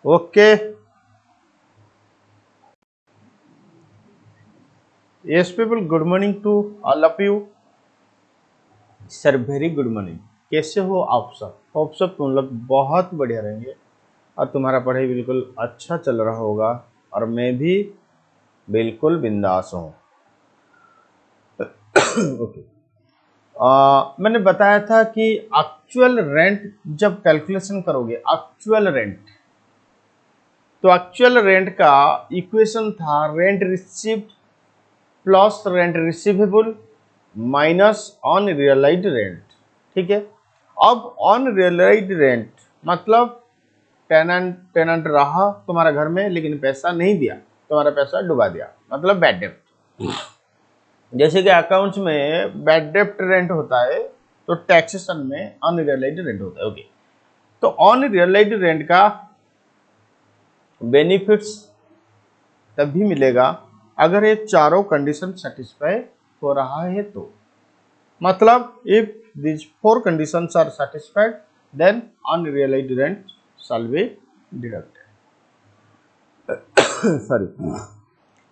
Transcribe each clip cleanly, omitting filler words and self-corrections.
Okay, yes people, good morning to all of you. Sir very good morning. कैसे हो आप सब? Hope सब तुम लोग बहुत बढ़िया रहेंगे और तुम्हारा पढ़ाई बिल्कुल अच्छा चल रहा होगा और मैं भी बिल्कुल बिंदास हूँ। ओके, मैंने बताया था कि एक्चुअल रेंट जब कैलकुलेशन करोगे, एक्चुअल रेंट, तो एक्चुअल रेंट का इक्वेशन था rent received plus rent receivable minus unrealised rent. ठीक है, अब अनरियलाइज्ड रेंट मतलब टेनेंट रहा तुम्हारा घर में लेकिन पैसा नहीं दिया, तुम्हारा पैसा डुबा दिया, मतलब बैड डेप्ट। जैसे कि अकाउंट्स में बैड डेप्ट रेंट होता है तो टैक्सेशन में अनरियलाइज्ड रेंट होता है। ओके, तो अनरियलाइज्ड रेंट का बेनिफिट्स तभी मिलेगा अगर ये चारों कंडीशन सेटिस्फाई हो रहा है तो, मतलब if these four conditions are satisfied then unrealized rent shall be deducted. Sorry.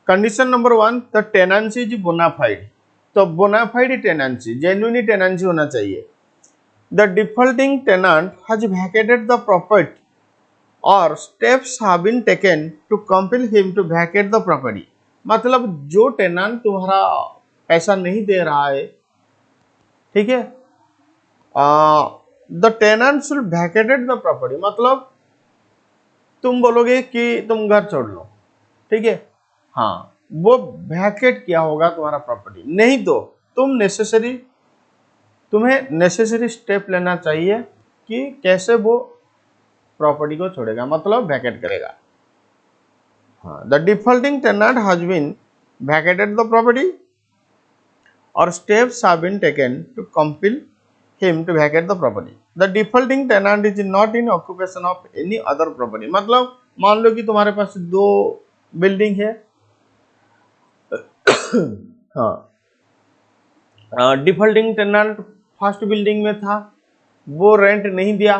Condition number 1, the tenancy is bona fide. तो बोनाफाइड टेनेंसी, जेन्युइन टेनेंसी होना चाहिए। The defaulting tenant has vacated the property और steps have been taken to compel him to vacate the property. मतलब जो tenant तुम्हारा पैसा नहीं दे रहा है, ठीक है, the tenant should vacated the property, मतलब तुम बोलोगे कि तुम घर छोड़ लो, ठीक है, हाँ, वो वैकेट किया होगा तुम्हारा प्रॉपर्टी। नहीं तो तुम्हें नेसेसरी स्टेप लेना चाहिए कि कैसे वो प्रॉपर्टी को छोड़ेगा, मतलब वैकेट करेगा। हाँ, the defaulting tenant has been vacated the property और steps have been taken to compel him to vacate the property. The defaulting tenant is not in occupation of any other property. मतलब मान लो कि तुम्हारे पास दो building है, हाँ, defaulting tenant first building में था, वो रेंट नहीं दिया,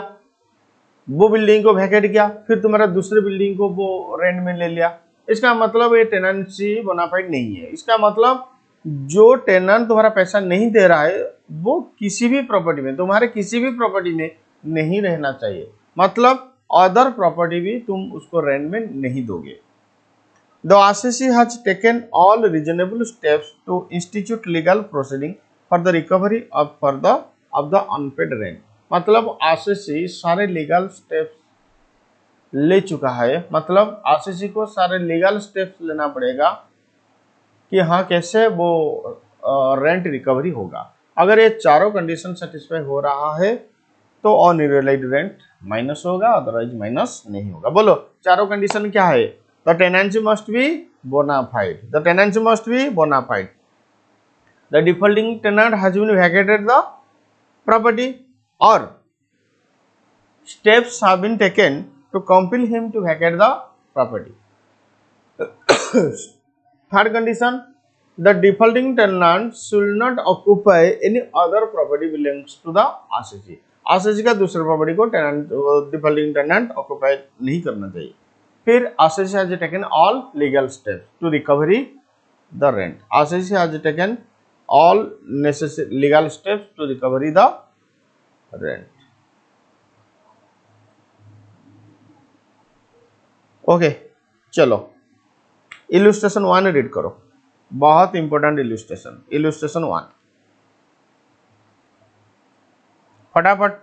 वो बिल्डिंग को वैकेट किया, फिर तुम्हारा दूसरे बिल्डिंग को वो रेंट में ले लिया। इसका मतलब ये टेनेंसी बोनाफाइड नहीं है। इसका मतलब जो टेनेंट तुम्हारा पैसा नहीं दे रहा है वो किसी भी प्रॉपर्टी में, तुम्हारे किसी भी प्रॉपर्टी में नहीं रहना चाहिए, मतलब अदर प्रॉपर्टी भी तुम उसको रेंट में नहीं दोगे। The RCC has taken all reasonable steps to institute legal proceeding for the recovery of the unpaid rent. मतलब आरसीसी सारे लीगल स्टेप्स ले चुका है, मतलब आरसीसी को सारे लीगल स्टेप्स लेना पड़ेगा कि हाँ कैसे वो रेंट रिकवरी होगा। अगर ये चारों कंडीशन सेटिस्फाई हो रहा है तो अनरियलाइज्ड रेंट माइनस होगा, अदरवाइज माइनस नहीं होगा। बोलो चारों कंडीशन क्या है? The tenancy must be bona fide, the tenancy must be bona fide, the defaulting tenant has been vacated the property और steps have been taken to compel him to vacate the property. Third condition, the defaulting tenant should not occupy any other property belongs to the RCC. RCC का दूसरे property को defaulting tenant occupy नहीं करना चाहिए। फिर RCC has taken all legal steps to recovery the rent. RCC has taken all necessary legal steps to recovery the rent. Okay, चलो illustration 1 read करो, बहुत इंपॉर्टेंट इलुस्ट्रेशन, इलुस्ट्रेशन 1 फटाफट।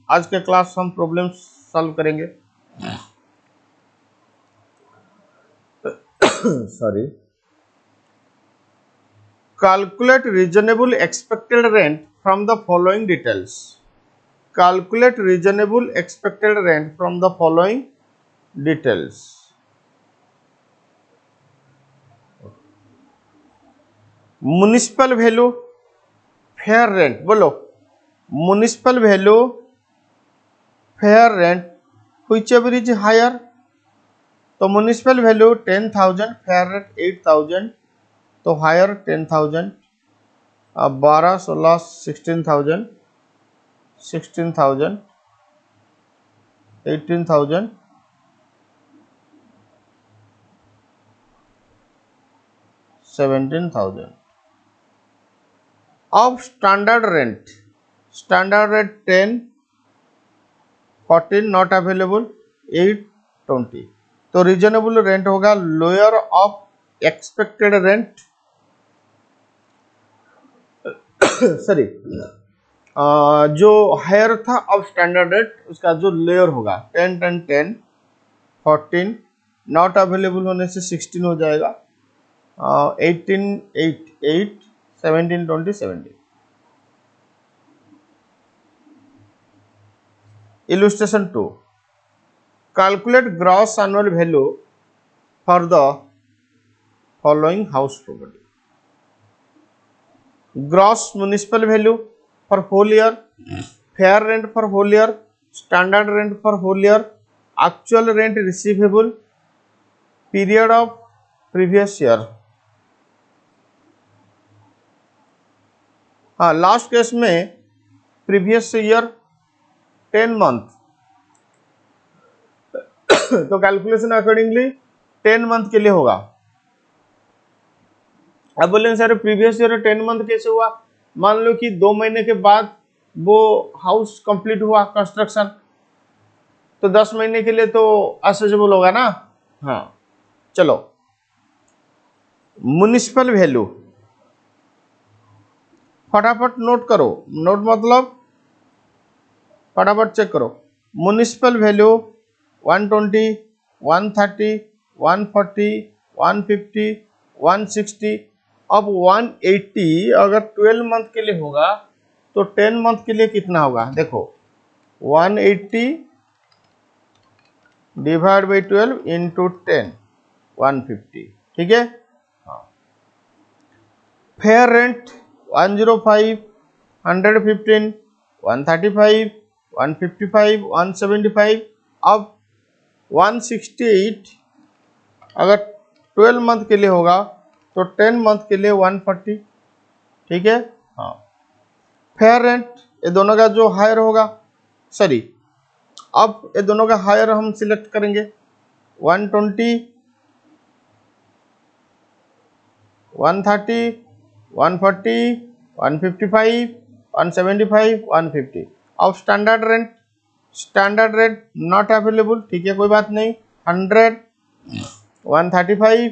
आज के क्लास हम प्रॉब्लम सॉल्व करेंगे। Sorry, calculate reasonable expected rent from the following details. Calculate reasonable expected rent from the following details. Municipal value, fair rent, बोलो municipal value, fair rent, whichever is higher. तो municipal value 10,000, fair rate 8,000, तो higher 10,000, अब 12, 16, 16,000, 16,000, 18,000, 17,000. Of standard rent 10, 14 not available, 8, 20. तो reasonable rent होगा lower of expected rent, sorry जो higher था of standard rate उसका जो लोअर होगा 10, 10, 10, 14 नॉट अवेलेबल होने से 16 हो जाएगा, 18, 8, 8, 17, 20, 17. Illustration 2. Calculate gross annual value for the following house property. Gross municipal value for whole year, fair rent for whole year, standard rent for whole year, actual rent receivable, period of previous year. हाँ, last case में previous year 10 month, तो calculation accordingly 10 month के लिए होगा. अब बोलेंगे sir previous year 10 month कैसे हुआ? मान लो कि 2 महीने के बाद वो हाउस कंप्लीट हुआ कंस्ट्रक्शन, तो 10 महीने के लिए तो असेसेबल होगा ना. हाँ चलो, म्युनिसिपल वैल्यू फटाफट नोट करो, नोट मतलब फटाफट चेक करो. Municipal value 120, 130, 140, 150, 160. अब 180 अगर 12 मंथ के लिए होगा तो 10 मंथ के लिए कितना होगा? देखो 180 डिवाइड बाई 12 इंटू 10, 150. ठीक है. हाँ. Fair rent 105, 115, 135, 155, 175. अब 168 अगर 12 मंथ के लिए होगा तो 10 मंथ के लिए 140. ठीक है. हाँ. फेयर रेंट ये दोनों का जो हायर होगा, सॉरी अब ये दोनों का हायर हम सिलेक्ट करेंगे. 120, 130, 140, 155, 175, 150. अब स्टैंडर्ड रेट नॉट अवेलेबल. ठीक है, कोई बात नहीं. 100, 135,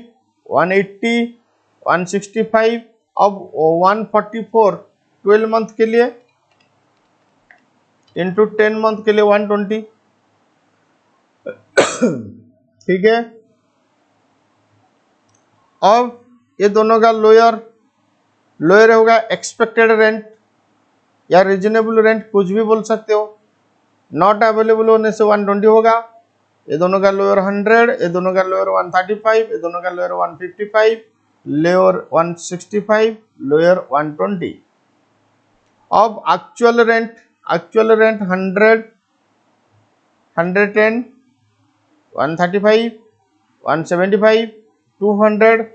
180, 165. अब 144 12 मंथ के लिए इंटू 10 मंथ के लिए 120. ठीक है. अब ये दोनों का लोअर होगा एक्सपेक्टेड रेंट या रीजनेबल रेंट, कुछ भी बोल सकते हो. नॉट अवेलेबल होने से 120 होगा. ये दोनों का लोअर 100, ये दोनों का लोअर 135, ये दोनों का लोअर 155, लोअर 165, लोअर 120. अब एक्चुअल रेंट 100, 110, 135, 175, 200.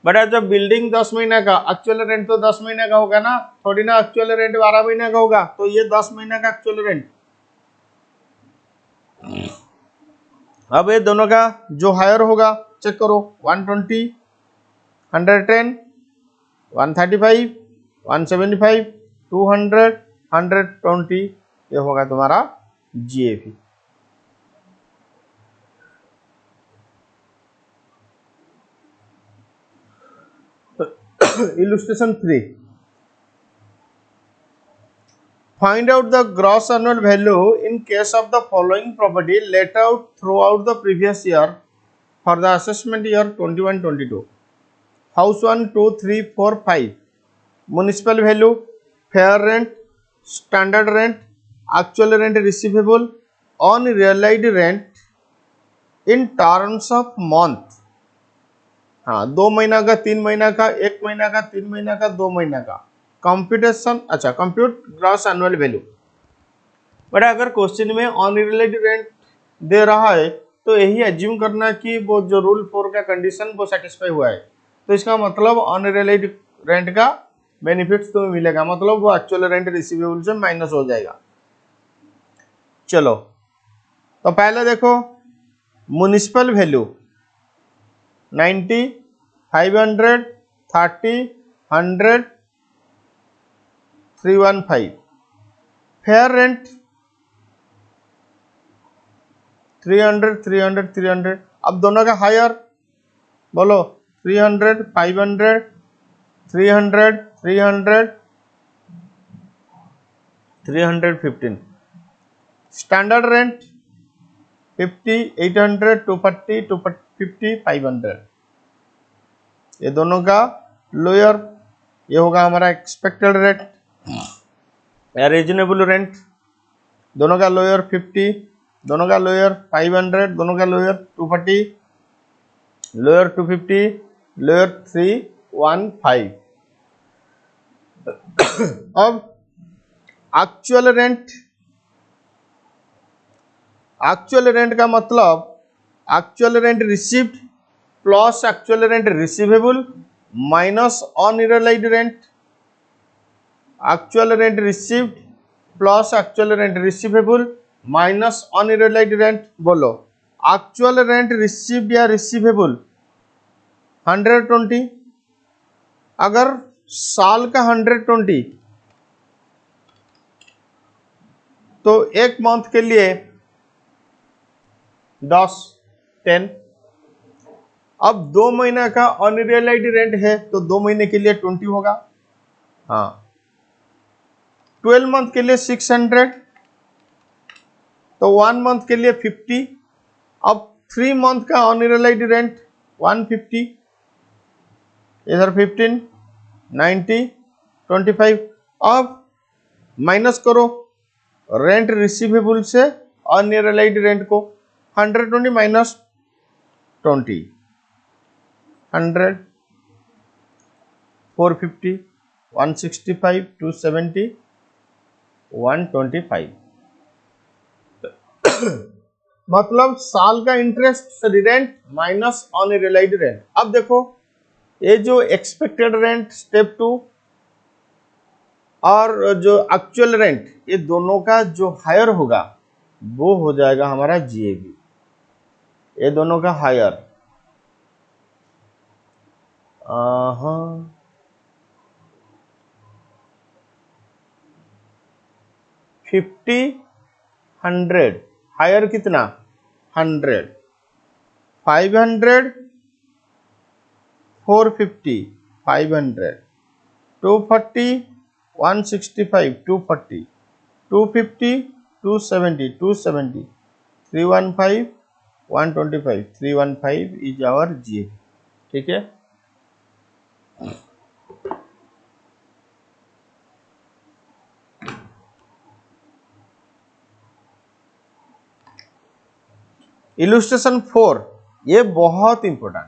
बड़ा जब बिल्डिंग 10 महीने का, एक्चुअल रेंट तो 10 महीने का होगा ना, थोड़ी ना एक्चुअल रेंट 12 महीने का होगा. तो ये 10 महीने का एक्चुअल रेंट. अब ये दोनों का जो हायर होगा चेक करो. 120, 110, 135, 175, 200, 120. ये होगा तुम्हारा GAV. Illustration 3. Find out the gross annual value in case of the following property let out throughout the previous year for the assessment year 21-22. House 1, 2, 3, 4, 5. Municipal value, fair rent, standard rent, actual rent receivable, unrealized rent in terms of month. हाँ, 2 महीना का, 3 महीना का, 1 महीना का, 3 महीना का, 2 महीना का. कंप्यूटेशन, अच्छा compute gross annual value. But अगर क्वेश्चन में अनरिलेटेड रेंट दे रहा है तो यही एज्यूम करना कि वो जो रूल 4 का कंडीशन वो सेटिस्फाई हुआ है. तो इसका मतलब अनरिलेटेड रेंट का बेनिफिट्स तुम्हें मिलेगा, मतलब वो एक्चुअल रेंट रिसीवेबल से माइनस हो जाएगा. चलो तो पहले देखो म्युनिसिपल वैल्यू 90, 500, 30, 100, 315. Fair rent 300, 300, 300. अब दोनों का हायर बोलो 300, 500, 300, 300, 315. Standard rent 50, 800, 240, 250, 500. ये दोनों का लोअर, ये होगा हमारा एक्सपेक्टेड रेट या रीजनेबल रेंट. दोनों का लोअर 50, दोनों का लोअर 500, दोनों का लोअर 240, लोअर 250, लोअर 315. अब एक्चुअल रेंट, एक्चुअल रेंट का मतलब actual rent received plus actual rent receivable minus unrealised rent. Actual rent received plus actual rent receivable minus unrealised rent. बोलो एक्चुअल रेंट रिसीव्ड या receivable 120. अगर साल का 120 तो एक मंथ के लिए 10. अब 2 महीना का अनरियलाइज्ड रेंट है तो 2 महीने के लिए 20 होगा. हाँ 12 मंथ के लिए 600, तो 1 मंथ के लिए 50. अब 3 मंथ का अनरियलाइज्ड रेंट 150, इधर 15, 90, 25. अब माइनस करो रेंट रिसीवेबल से अनरियलाइज्ड रेंट को. 120 माइनस 20, 100, 450, 165, 270, 125. मतलब साल का interest rent minus unrealised rent. अब देखो ये जो एक्सपेक्टेड रेंट स्टेप 2 और जो एक्चुअल रेंट, ये दोनों का जो हायर होगा वो हो जाएगा हमारा जीएबी. ये दोनों का हायर 50, 100. हायर कितना 100, 500, 450, 500, 240, 165, 240, 250, 270, 270, 315, 125, 315 इज आवर जीएबी. ठीक है. इलुस्ट्रेशन 4 ये बहुत इंपॉर्टेंट.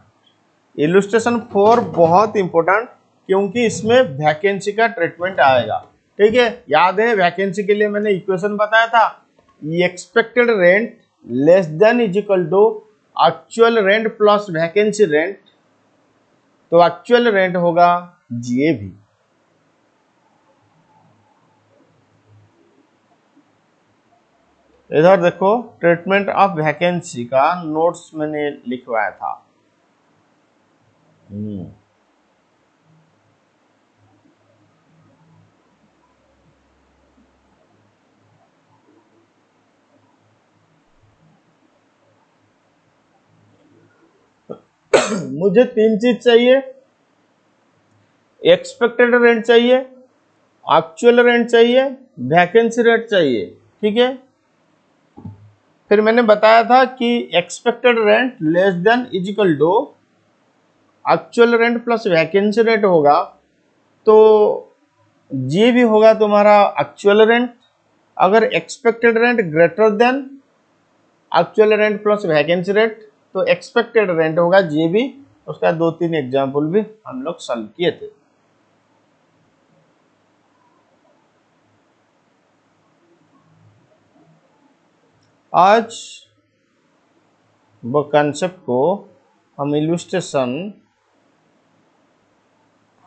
इलुस्ट्रेशन 4 बहुत इंपॉर्टेंट क्योंकि इसमें वैकेंसी का ट्रीटमेंट आएगा. ठीक है. याद है वैकेंसी के लिए मैंने इक्वेशन बताया था, expected rent less than is equal to actual rent plus vacancy rent. तो एक्चुअल रेंट होगा जीएबी. इधर देखो ट्रीटमेंट ऑफ वैकेंसी का नोट्स मैंने लिखवाया था. मुझे 3 चीज चाहिए, एक्सपेक्टेड रेंट चाहिए, एक्चुअल रेंट चाहिए, वैकेंसी रेट चाहिए. ठीक है. फिर मैंने बताया था कि expected rent less than is equal to actual rent plus vacancy rate होगा, तो ये भी होगा तुम्हारा एक्चुअल रेंट. अगर expected rent greater than actual rent plus vacancy rate तो एक्सपेक्टेड रेंट होगा जीबी. उसका 2-3 एग्जाम्पल भी हम लोग सॉल्व किए थे. आज वो कंसेप्ट को हम इलुस्ट्रेशन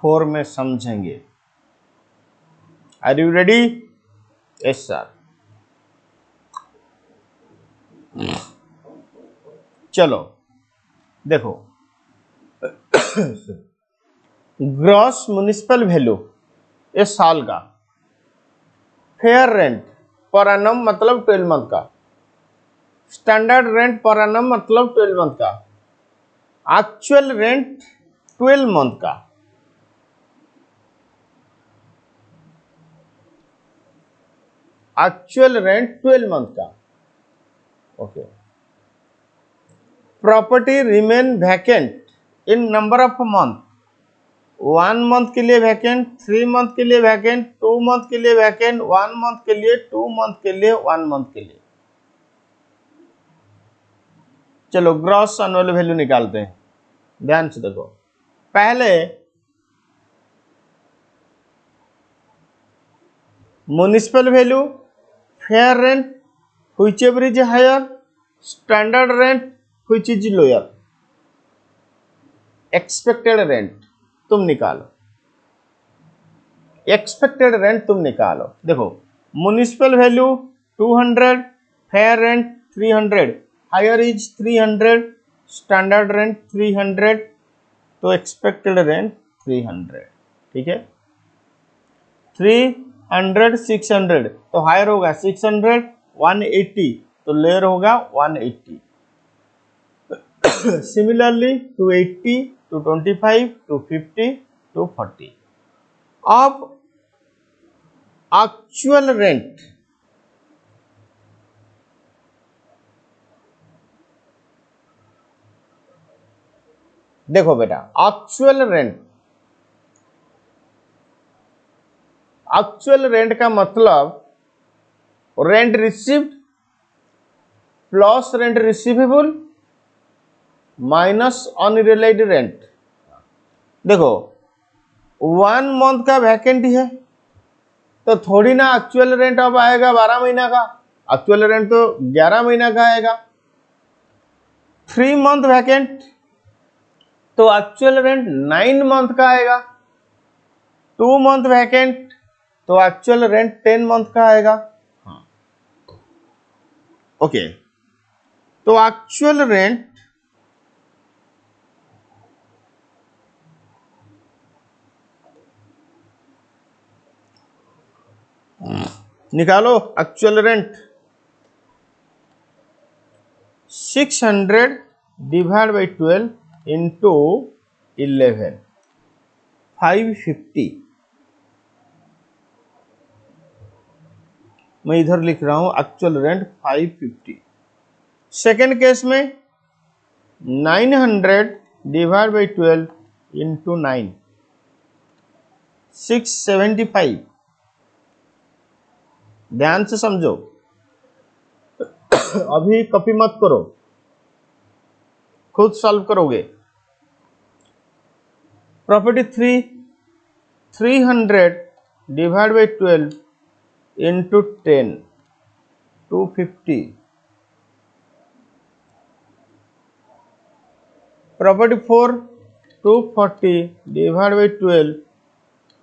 4 में समझेंगे. Are you ready? Yes sir. चलो देखो ग्रॉस म्युनिसिपल वैल्यू इस साल का, फेयर रेंट पर एनम मतलब 12 मंथ का, स्टैंडर्ड रेंट पर एनम मतलब 12 मंथ का, एक्चुअल रेंट 12 मंथ का, एक्चुअल रेंट 12 मंथ का। Okay, property remain vacant in number of month, 1 month के लिए वैकेंट, 3 मंथ के लिए वैकेंट, 2 मंथ के लिए वैकेंट, 1 मंथ के लिए, 2 मंथ के लिए, 1 मंथ के लिए। चलो ग्रॉस एनुअल वैल्यू निकालते हैं, ध्यान से देखो। पहले municipal value, fair rent whichever is higher, standard rent which is lower, expected rent तुम निकालो, एक्सपेक्टेड रेंट तुम निकालो। देखो municipal value 200, fair rent 300, higher is 300, standard rent 300, तो एक्सपेक्टेड रेंट 300। ठीक है, 300 600 तो हायर होगा 600, 180 तो लोअर होगा 180। सिमिलरली 280, 225, 250, 240। अब एक्चुअल रेंट, देखो बेटा एक्चुअल रेंट, एक्चुअल रेंट का मतलब rent received plus rent receivable minus unrealised rent. देखो 1 मंथ का वैकेंट है तो थोड़ी ना एक्चुअल रेंट अब आएगा 12 महीना का, एक्चुअल रेंट तो 11 महीना का आएगा। 3 मंथ वैकेंट तो एक्चुअल रेंट 9 मंथ का आएगा। 2 मंथ वैकेंट तो एक्चुअल रेंट 10 मंथ का आएगा। हाँ ओके, तो एक्चुअल रेंट निकालो, actual rent 600 divide by 12 into 11, 550। मैं इधर लिख रहा हूं एक्चुअल रेंट 550। सेकेंड केस में 900 डिवाइड बाई 12 इंटू 9, 675। ध्यान से समझो, अभी कॉपी मत करो, खुद सॉल्व करोगे। Property 300 divide by 12 into 10, 250। Property 4 240 divide by 12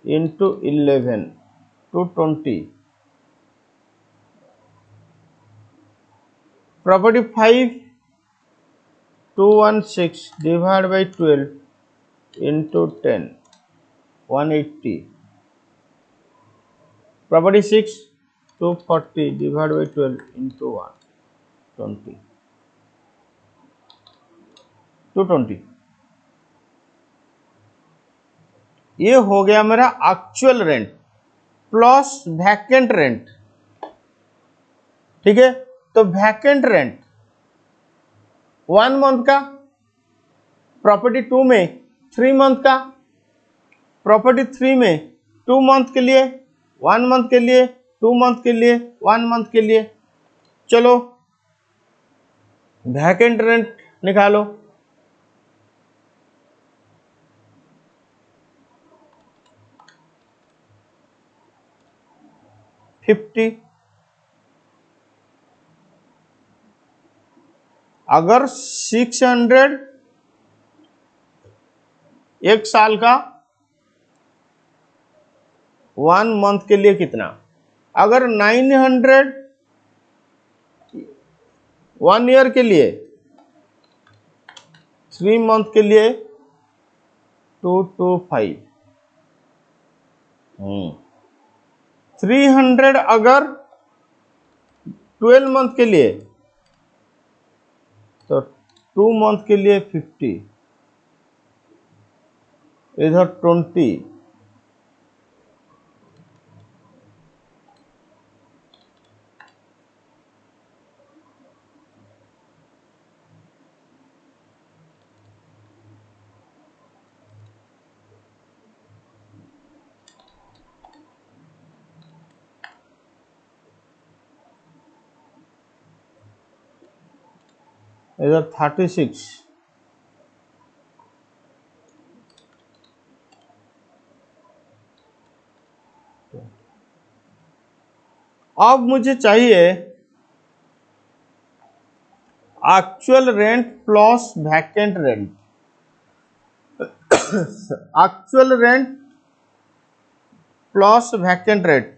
into 11, 220। Property 5 216 divide by 12 into 10, 180। Property 6 240 divide by 12 into 120, 220। ये हो गया मेरा actual rent plus vacant rent. ठीक है, तो वैकेंट रेंट 1 मंथ का, प्रॉपर्टी 2 में 3 मंथ का, प्रॉपर्टी 3 में 2 मंथ के लिए, 1 मंथ के लिए, 2 मंथ के लिए, 1 मंथ के लिए। चलो वैकेंट रेंट निकालो। अगर 600 एक साल का, 1 मंथ के लिए कितना? अगर 900 1 ईयर के लिए, 3 मंथ के लिए 225। 300 अगर 12 मंथ के लिए, तो 2 मंथ के लिए 50, इधर 20, इधर 36। अब मुझे चाहिए actual rent plus vacant rent. Actual rent plus vacant rent.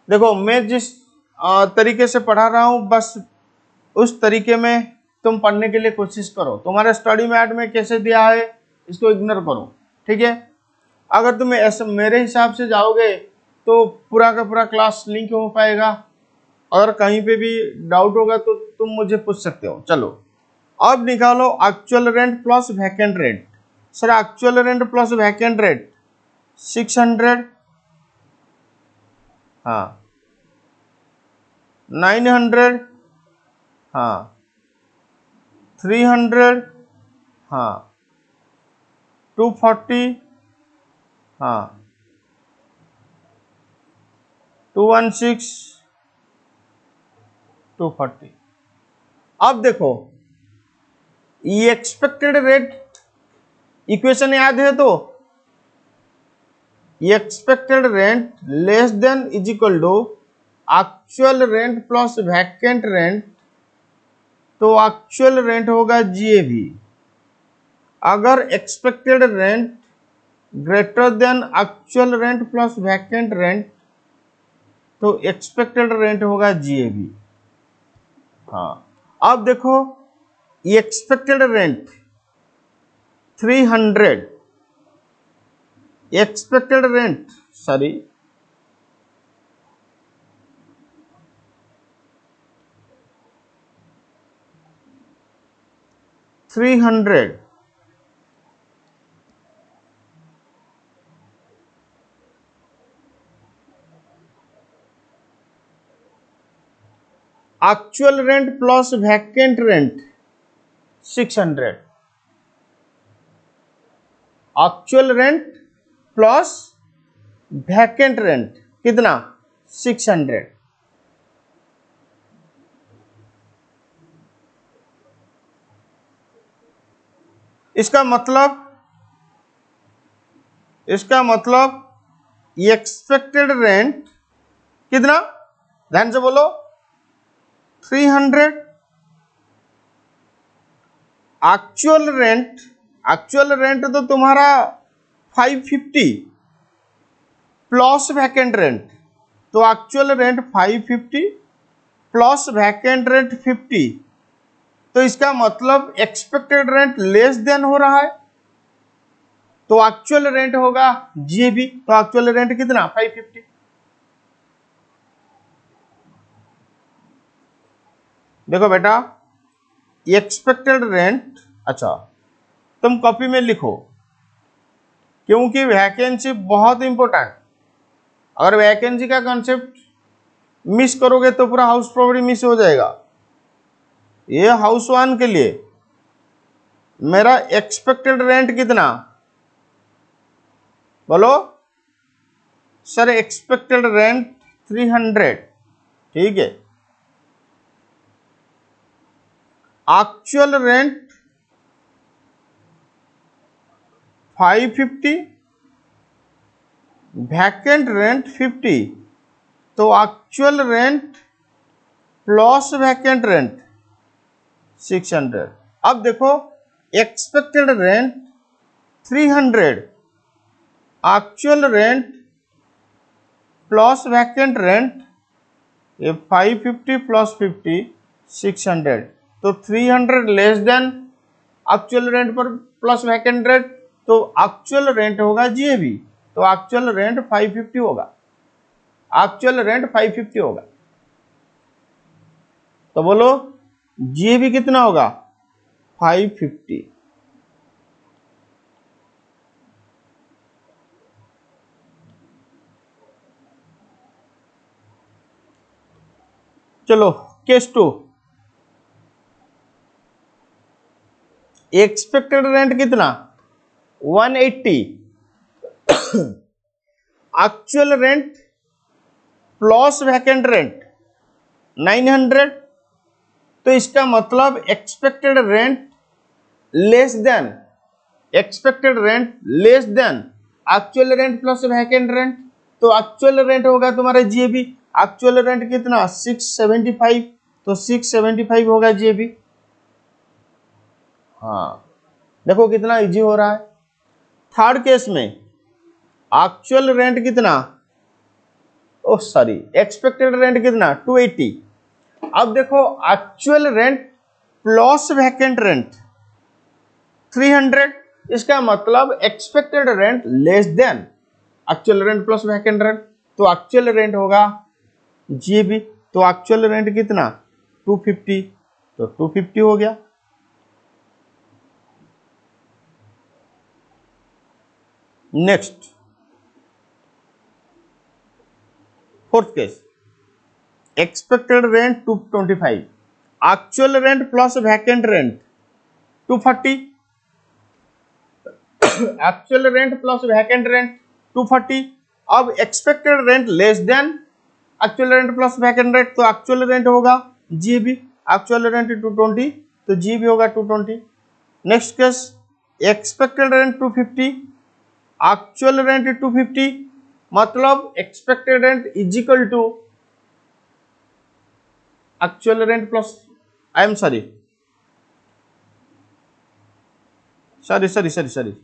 देखो मैं जिस तरीके से पढ़ा रहा हूं, बस उस तरीके में तुम पढ़ने के लिए कोशिश करो। तुम्हारे स्टडी मैट में कैसे दिया है इसको इग्नोर करो, ठीक है। अगर तुम ऐसे मेरे हिसाब से जाओगे तो पूरा का पूरा क्लास लिंक हो पाएगा। अगर कहीं पे भी डाउट होगा तो तुम मुझे पूछ सकते हो। चलो अब निकालो actual rent plus vacant rent. Sir actual rent plus vacant rent 600, हाँ 900, हाँ 300, हाँ 240, हाँ 216, 240। अब देखो ये एक्सपेक्टेड रेट इक्वेशन याद है, तो expected rent less than is equal to actual rent plus vacant rent, तो एक्चुअल रेंट होगा जीएवी। अगर expected rent greater than actual rent plus vacant rent, तो एक्सपेक्टेड रेंट होगा जीएवी। हाँ अब देखो expected rent 300, expected rent sorry 300, actual rent plus vacant rent 600, actual rent plus vacant rent कितना 600। इसका मतलब एक्सपेक्टेड रेंट कितना, ध्यान से बोलो 300, एक्चुअल रेंट तो तुम्हारा 550 प्लस वैकेंट रेंट, तो actual rent 550 plus vacant rent 50, तो इसका मतलब एक्सपेक्टेड रेंट लेस देन हो रहा है, तो एक्चुअल रेंट होगा जीएबी। तो एक्चुअल रेंट कितना 550। देखो बेटा एक्सपेक्टेड रेंट, अच्छा तुम कॉपी में लिखो क्योंकि वैकेंसी बहुत इंपॉर्टेंट। अगर वैकेंसी का कॉन्सेप्ट मिस करोगे तो पूरा हाउस प्रॉपर्टी मिस हो जाएगा। ये हाउस वन के लिए मेरा एक्सपेक्टेड रेंट कितना, बोलो सर एक्सपेक्टेड रेंट 300, ठीक है। एक्चुअल रेंट 550, वैकेंट रेंट 50, तो actual rent plus vacant rent 600। अब देखो expected rent 300, actual rent plus vacant rent, ये 550 प्लस 50 600, तो 300 लेस देन एक्चुअल रेंट पर प्लस वैकेंट रेंट, तो एक्चुअल रेंट होगा जीएबी, तो एक्चुअल रेंट 550 होगा, एक्चुअल रेंट 550 होगा। तो बोलो जीएबी कितना होगा 550। चलो केस 2, एक्सपेक्टेड रेंट कितना 180, actual rent plus vacant rent 900, तो इसका मतलब expected rent less then, expected rent less than actual rent plus vacant rent, तो एक्चुअल रेंट होगा तुम्हारा जीएबी, एक्चुअल रेंट कितना 675, तो 675 होगा जीएबी। हाँ देखो कितना इजी हो रहा है। थर्ड केस में एक्चुअल रेंट कितना, ओ सॉरी एक्सपेक्टेड रेंट कितना 280, अब देखो actual rent plus vacant rent 300, इसका मतलब expected rent less than actual rent plus vacant rent, तो एक्चुअल रेंट होगा जीबी, तो एक्चुअल रेंट कितना 250, तो 250 हो गया। Next fourth case, expected rent 225, actual rent plus vacant rent 240, actual rent plus vacant rent 240, अब expected rent less than actual rent plus vacant rent, तो actual rent होगा GB, actual rent 220, तो GB होगा 220। Next case, expected rent 250, actual rent 250, मतलब expected rent is equal to actual rent plus, I am sorry sorry sorry sorry sorry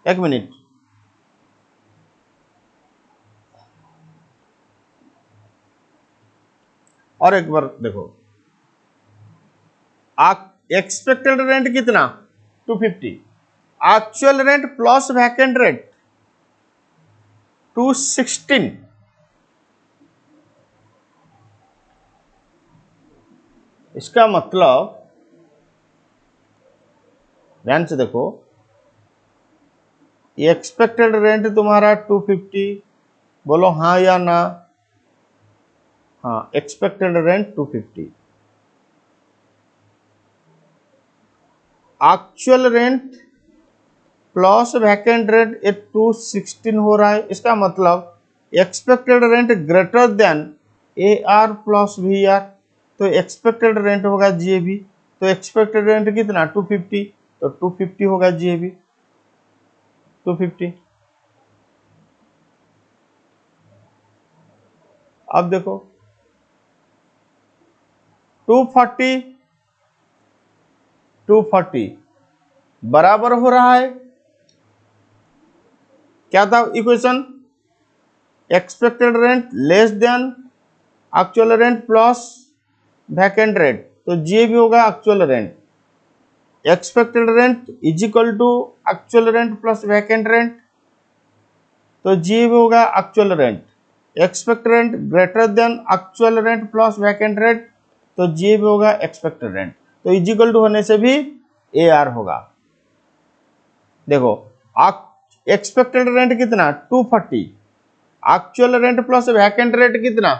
एक minute, और एक बार देखो, एक्सपेक्टेड रेंट कितना 250, actual rent plus vacant rent 216, इसका मतलब ध्यान से देखो, एक्सपेक्टेड रेंट तुम्हारा 250, बोलो हाँ या ना, हाँ expected rent 250, actual rent plus vacant rent 216 हो रहा है, इसका मतलब expected rent greater than A R plus V R, तो एक्सपेक्टेड रेंट होगा जीएबी, तो एक्सपेक्टेड रेंट कितना 250, तो 250 होगा जीएबी 250। अब देखो 240 240 बराबर हो रहा है, क्या था equation, expected rent less than actual rent plus vacant rent, तो जीएबी होगा actual rent, expected rent is equal to actual rent plus vacant rent, तो जीएबी होगा actual rent, expected rent greater than actual rent plus vacant rent, तो GAB होगा expected rent, तो is equal to होने से भी A R होगा। देखो एक्सपेक्टेड रेंट कितना 240, actual rent plus vacant rent कितना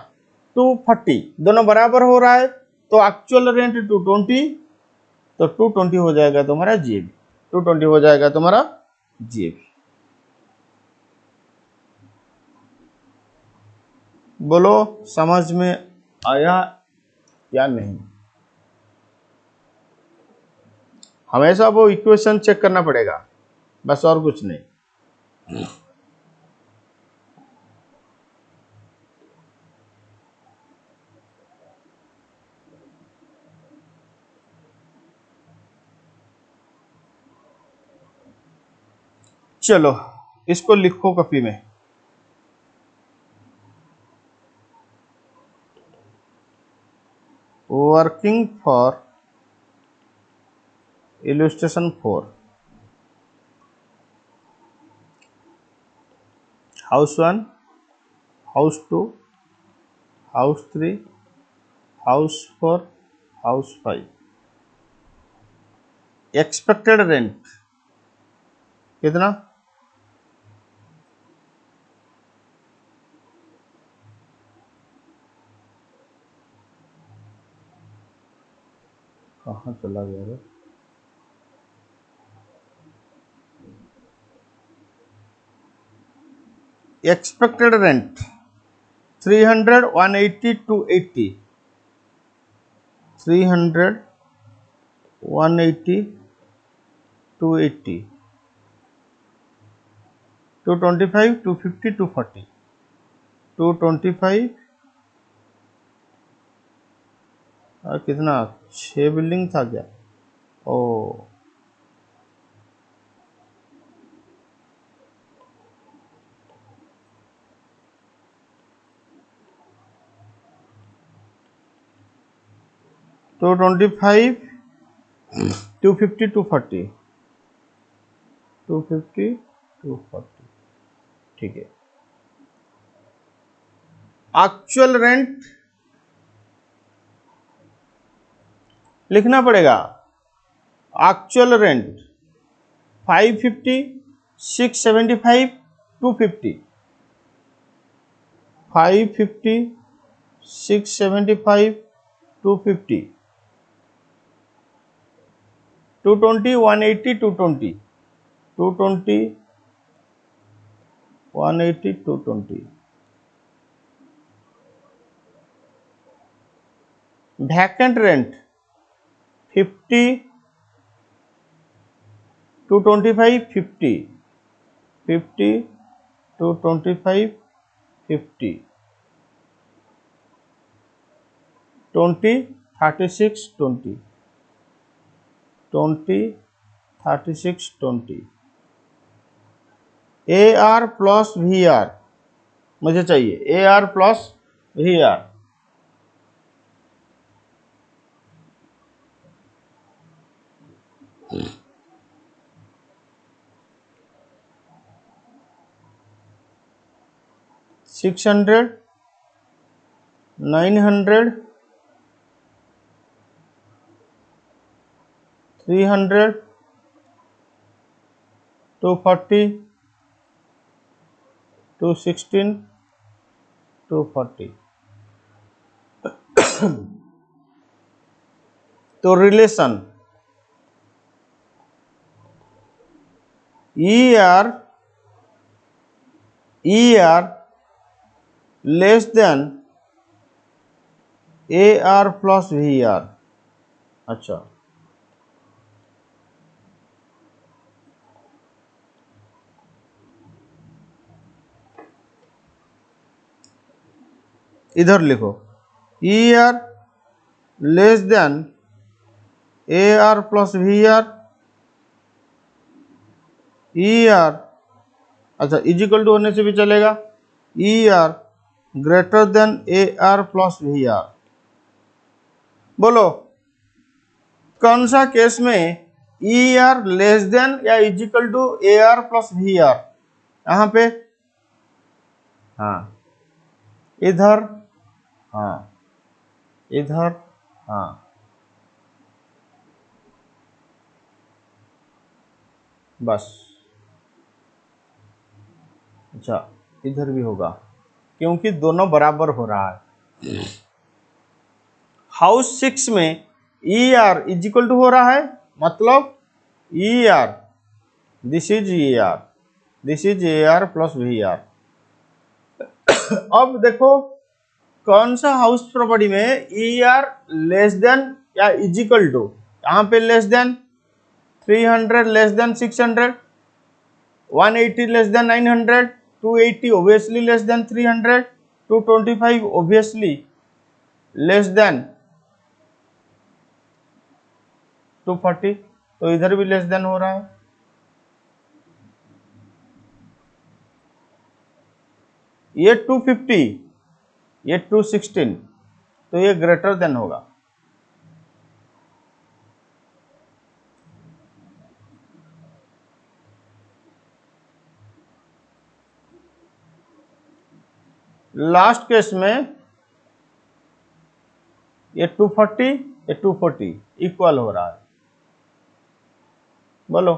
240, दोनों बराबर हो रहा है, तो एक्चुअल रेंट 220, तो 220 हो जाएगा तुम्हारा जीएबी, 220 हो जाएगा तुम्हारा जीएबी। बोलो समझ में आया या नहीं? हमेशा वो इक्वेशन चेक करना पड़ेगा, बस और कुछ नहीं। चलो इसको लिखो कॉपी में, working for illustration 4, house 1, house 2, house 3, house 4, house 5। Expected rent कितना? कहाँ चला गया रे? एक्सपेक्टेड रेंट 300, 180, 280, 300, 180, 280, 225, 250, 240, 225 और कितना 6 बिल्डिंग था क्या? ओ 225, 250, 240, 250, 240, ठीक है। एक्चुअल रेंट लिखना पड़ेगा। Actual rent 550, 675, 250, 550, 675, 250, 220, 180, 220, 220, 180, 220। Vacant rent 50, 225, 50, 50, 225, 50, 20, 36, 20, 20, 36, 20। AR plus VR मुझे चाहिए, AR प्लस VR। सिक्स 900, 300, 240, 216, 240। तो relation ER less than AR plus VR। अच्छा, इधर लिखो ER less than AR plus VR। ER अच्छा इजिकल टू होने से भी चलेगा। ER greater than AR plus VR। बोलो कौन सा केस में ER लेस देन या equal to AR plus VR? यहाँ पे हाँ, इधर हाँ, इधर हाँ, बस। अच्छा इधर भी होगा क्योंकि दोनों बराबर हो रहा है। हाउस 6 में ER इज इक्वल टू हो रहा है, मतलब ER this is ER, this is AR plus VR। अब देखो कौन सा हाउस प्रॉपर्टी में ER लेस देन या इज इक्वल टू, यहाँ पे less than 300 less than 600, 180 less than 900, 280 obviously less than 300, 225 obviously less than 240। तो इधर भी लेस देन हो रहा है। ये 250, ये 216, तो ये ग्रेटर देन होगा। लास्ट केस में ये 240 ये 240 इक्वल हो रहा है। बोलो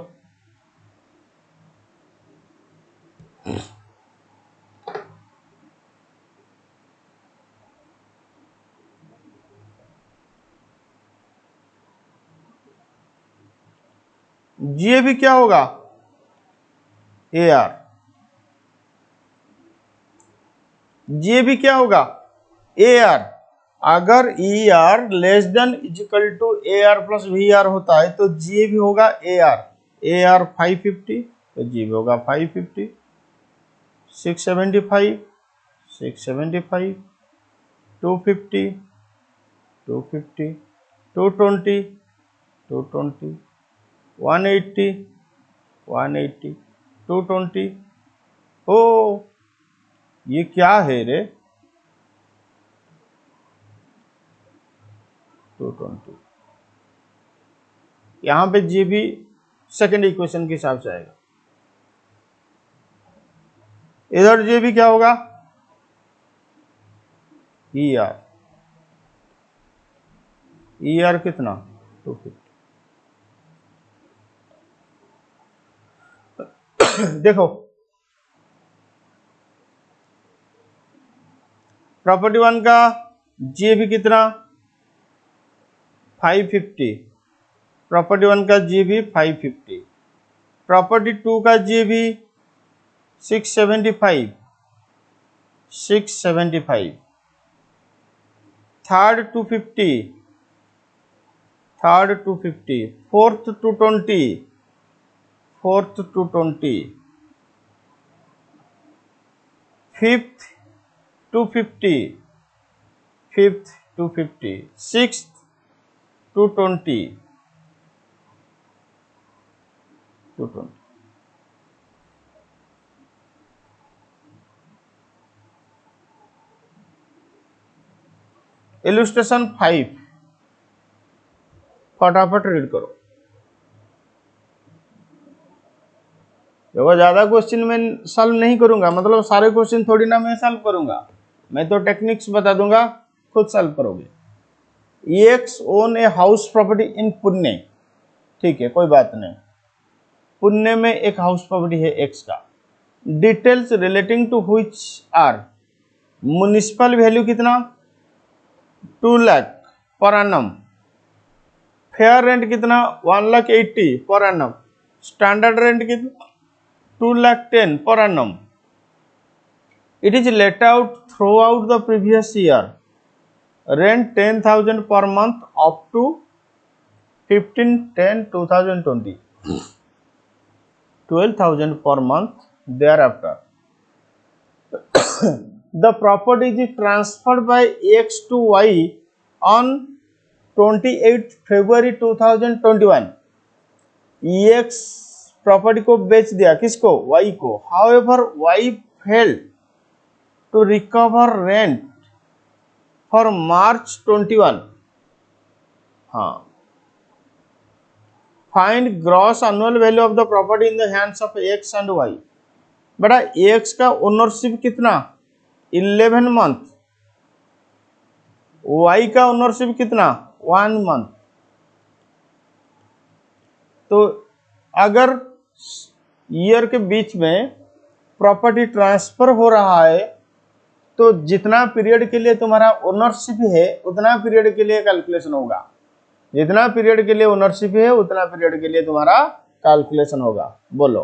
ये भी क्या होगा, ए आर। ये भी क्या होगा, ए आर। अगर E R less than equal to A R plus V R होता है तो जी भी होगा ए आर 550 तो जी भी होगा 550, 675 675, 250 250, 220 220, 180 180, 220। ओ ये क्या है रे, 220। यहां पे जी भी सेकेंड इक्वेशन के हिसाब से आएगा। इधर जे भी क्या होगा, ई आर कितना 250। देखो प्रॉपर्टी 1 का जे भी कितना 550, प्रॉपर्टी 1 का जी भी 550, प्रॉपर्टी 2 का जी भी 675 675, third 250, third 250, fourth 220, fourth 220, fifth 250, fifth 250, sixth 220 220। Illustration 5 फटाफट रीड करो। देखो ज्यादा क्वेश्चन मैं सॉल्व नहीं करूंगा, मतलब सारे क्वेश्चन थोड़ी ना मैं सॉल्व करूंगा, मैं तो टेक्निक्स बता दूंगा, खुद सॉल्व करोगे। X own a house property in Pune, ठीक है कोई बात नहीं, पुणे में एक हाउस प्रॉपर्टी है एक्स का। Details relating to which are, municipal value कितना 2 lakh per annum, fair rent कितना 1,80,000 पर एनम, स्टैंडर्ड रेंट कितना 2,10,000 per annum. It is let out throughout the previous year. Rent 10,000 per month up to 15/10/2020. 12,000 per month thereafter. The property is transferred by X to Y on 28th February 2021. X property को बेच दिया, किसको, Y को। However Y failed to recover rent for March 21। हाँ, find gross annual value of the property in the hands of X and Y. बेटा X का ownership कितना 11 month, Y का ओनरशिप कितना 1 मंथ। तो अगर ईयर के बीच में प्रॉपर्टी ट्रांसफर हो रहा है तो जितना पीरियड के लिए तुम्हारा ओनरशिप है उतना पीरियड के लिए कैलकुलेशन होगा, जितना पीरियड के लिए ओनरशिप है उतना पीरियड के लिए तुम्हारा कैलकुलेशन होगा। बोलो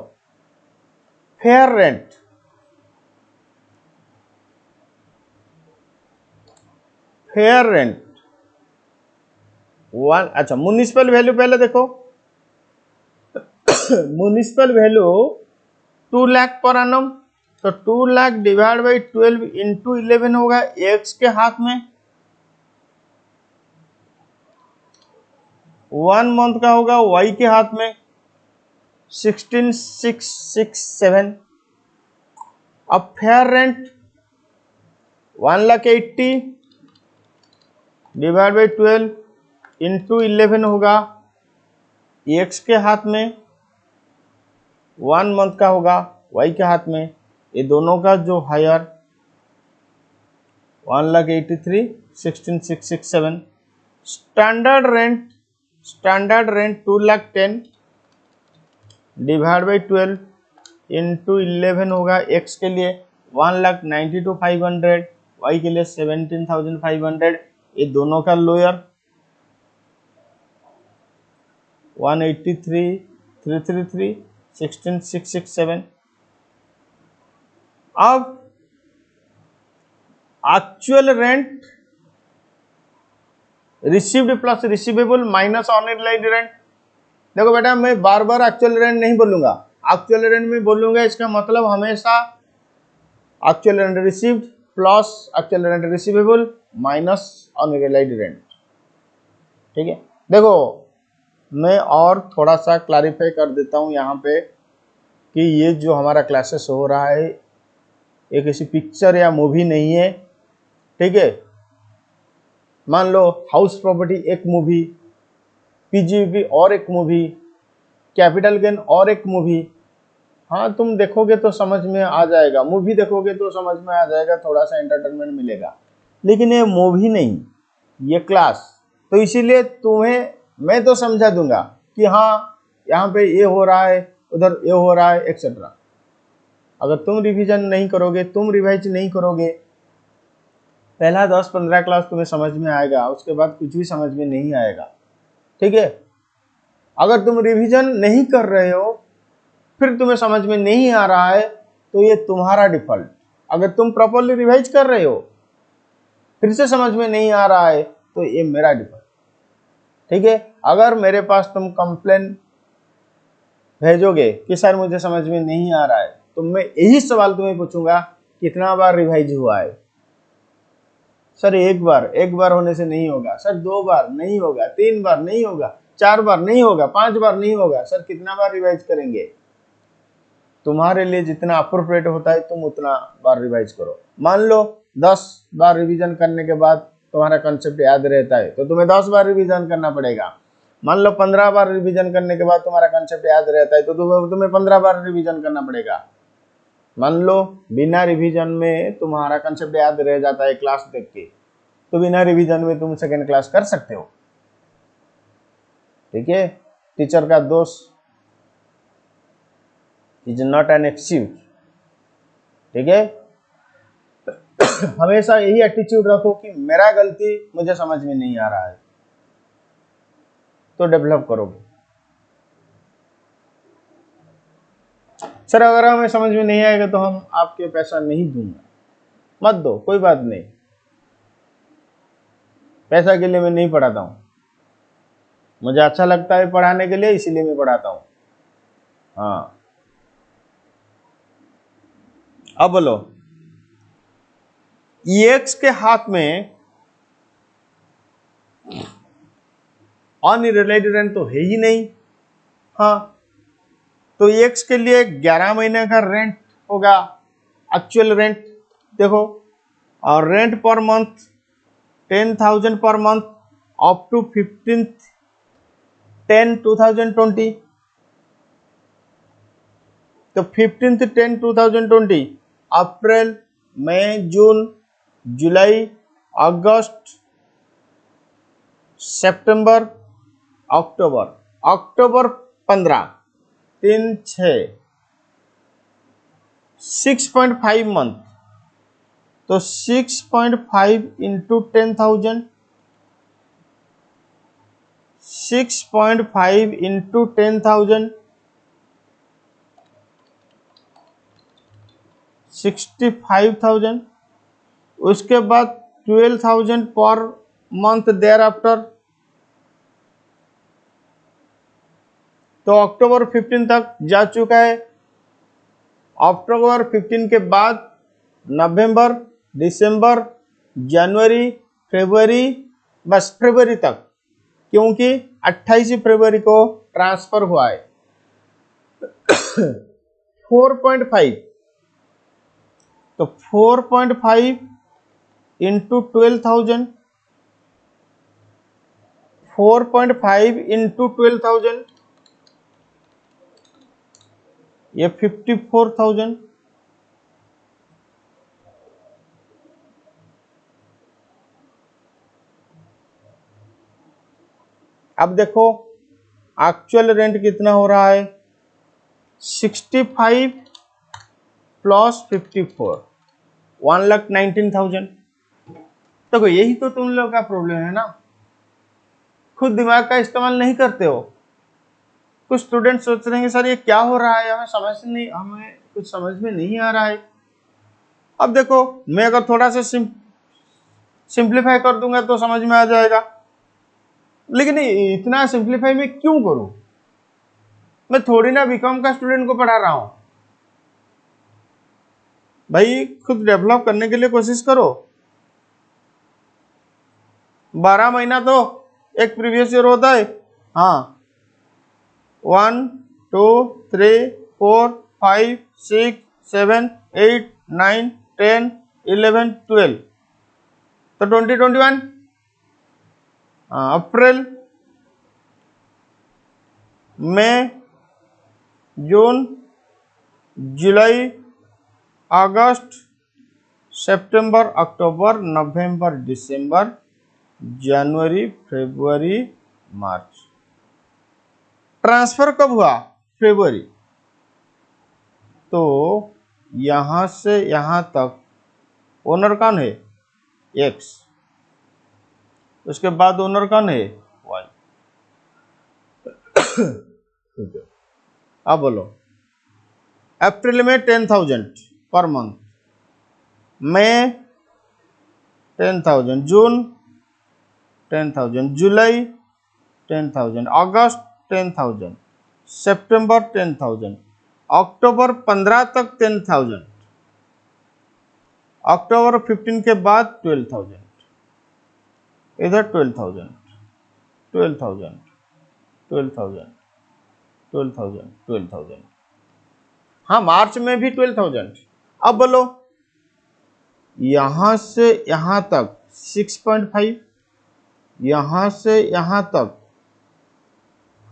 fair rent, fair rent one. अच्छा म्युनिसिपल वैल्यू पहले देखो, municipal value 2 lakh per annum, तो 2 लाख डिवाइड बाई 12 इंटू 11 होगा एक्स के हाथ में, 1 मंथ का होगा वाई के हाथ में 16,667। अब fair rent 1,80,000 divide by 12 into 11 होगा एक्स के हाथ में, 1 मंथ का होगा वाई के हाथ में। ये दोनों का जो higher 1,83,16,667. Standard rent 2,10,000 divide by 12 into 11 होगा। एक्स के लिए 1,92,500, वाई के लिए 17,500। ये दोनों का लोअर 183,333, 16,667। अब actual rent received plus receivable minus unrealised rent. देखो बेटा, मैं बार बार एक्चुअल रेंट नहीं बोलूंगा, एक्चुअल रेंट में बोलूंगा इसका मतलब हमेशा actual rent received plus actual rent receivable minus unrealised rent. ठीक है, देखो मैं और थोड़ा सा क्लैरिफाई कर देता हूं यहाँ पे कि ये जो हमारा क्लासेस हो रहा है ये किसी पिक्चर या मूवी नहीं है। ठीक है, मान लो हाउस प्रॉपर्टी एक मूवी, पीजीवी और एक मूवी, कैपिटल गेन और एक मूवी। हाँ, तुम देखोगे तो समझ में आ जाएगा, मूवी देखोगे तो समझ में आ जाएगा, थोड़ा सा एंटरटेनमेंट मिलेगा, लेकिन ये मूवी नहीं, ये क्लास। तो इसीलिए तुम्हें मैं तो समझा दूंगा कि हाँ यहाँ पे ये हो रहा है, उधर ये हो रहा है, एक्सेट्रा। अगर तुम रिवीजन नहीं करोगे, तुम रिवाइज नहीं करोगे, पहला 10-15 क्लास तुम्हें समझ में आएगा, उसके बाद कुछ भी समझ में नहीं आएगा। ठीक है, अगर तुम रिवीजन नहीं कर रहे हो फिर तुम्हें समझ में नहीं आ रहा है तो ये तुम्हारा डिफॉल्ट। अगर तुम प्रॉपरली रिवाइज कर रहे हो फिर से समझ में नहीं आ रहा है तो ये मेरा डिफॉल्ट। ठीक है, अगर मेरे पास तुम कंप्लेन भेजोगे कि सर मुझे समझ में नहीं आ रहा है, तो मैं यही सवाल तुम्हें पूछूंगा, कितना बार रिवाइज हुआ है? सर एक बार होने से नहीं होगा, सर 2 बार नहीं होगा, 3 बार नहीं होगा, 4 बार नहीं होगा, 5 बार नहीं होगा। सर कितना बार रिवाइज करेंगे? तुम्हारे लिए जितना अप्रोप्रिएट होता है तुम उतना बार रिवाइज करो। मान लो 10 बार रिवीजन करने के बाद तुम्हारा कंसेप्ट याद रहता है तो तुम्हें 10 बार रिवीजन करना पड़ेगा। मान लो 15 बार रिवीजन करने के बाद तुम्हारा कंसेप्ट याद रहता है तो तुम्हें 15 बार रिवीजन करना पड़ेगा। मान लो बिना रिवीजन में तुम्हारा कंसेप्ट याद रह जाता है क्लास देख के, तो बिना रिवीजन में तुम सेकेंड क्लास कर सकते हो। ठीक है, टीचर का दोष इज नॉट एन एक्सक्यूज। ठीक है, हमेशा यही एटीट्यूड रखो कि मेरा गलती, मुझे समझ में नहीं आ रहा है, तो डेवलप करोगे। सर अगर हमें समझ में नहीं आएगा तो हम आपके पैसा नहीं दूंगा। मत दो, कोई बात नहीं, पैसा के लिए मैं नहीं पढ़ाता हूं, मुझे अच्छा लगता है पढ़ाने के लिए, इसीलिए मैं पढ़ाता हूं। हाँ, अब बोलो, एक्स के हाथ में अनरिलेटेड रेंट तो है ही नहीं। हाँ, तो एक्स के लिए 11 महीने का रेंट होगा एक्चुअल रेंट। देखो, और rent per month 10,000 per month up to 15/10/2020। तो 15/10/2020 अप्रैल, मई, जून, जुलाई, अगस्त, सितंबर, अक्टूबर 15, 3-6, 6.5 मंथ। तो 6.5 इंटू 10,000, 6.5 इंटू 10,000, 65,000। उसके बाद 12,000 पर मंथ देयर आफ्टर। तो अक्टूबर 15 तक जा चुका है। अक्टूबर 15 के बाद नवंबर, दिसंबर, जनवरी, फरवरी, बस फरवरी तक, क्योंकि 28 फरवरी को ट्रांसफर हुआ है। 4.5, तो 4.5 इंटू 12,000, 4.5 इंटू 12,000, ये 54,000। अब देखो एक्चुअल रेंट कितना हो रहा है, 65 प्लस 54, 1,19,000। देखो यही तो तुम लोग का प्रॉब्लम है ना, खुद दिमाग का इस्तेमाल नहीं करते हो। कुछ स्टूडेंट सोच रहे हैं सर ये क्या हो रहा है, हमें कुछ समझ में नहीं आ रहा है। अब देखो मैं अगर थोड़ा सा सिंप्लीफाई कर दूंगा तो समझ में आ जाएगा, लेकिन इतना सिंप्लीफाई मैं क्यों करूं, मैं थोड़ी ना बीकॉम का स्टूडेंट को पढ़ा रहा हूं भाई, खुद डेवलप करने के लिए कोशिश करो। 12 महीना तो एक प्रीवियस ईयर होता है। हाँ 1 2 3 4 5 6 7 8 9 10 11 12, तो 2021 अप्रैल मई जून जुलाई अगस्त सितंबर अक्टूबर नवंबर दिसंबर जनवरी फरवरी मार्च। ट्रांसफर कब हुआ, फरवरी, तो यहां से यहां तक ओनर कौन है, एक्स, उसके बाद ओनर कौन है, वाई। ठीक है, अब बोलो अप्रैल में 10,000 पर मंथ, मई 10,000, जून 10,000, जुलाई 10,000, अगस्त 10,000, सितंबर 10,000, अक्टूबर 15 तक 10,000, अक्टूबर 15 के बाद 12,000, इधर 12,000, 12,000, 12,000, 12,000, 12,000, हाँ मार्च में भी 12,000। अब बोलो यहां से यहां तक 6.5, यहां से यहां तक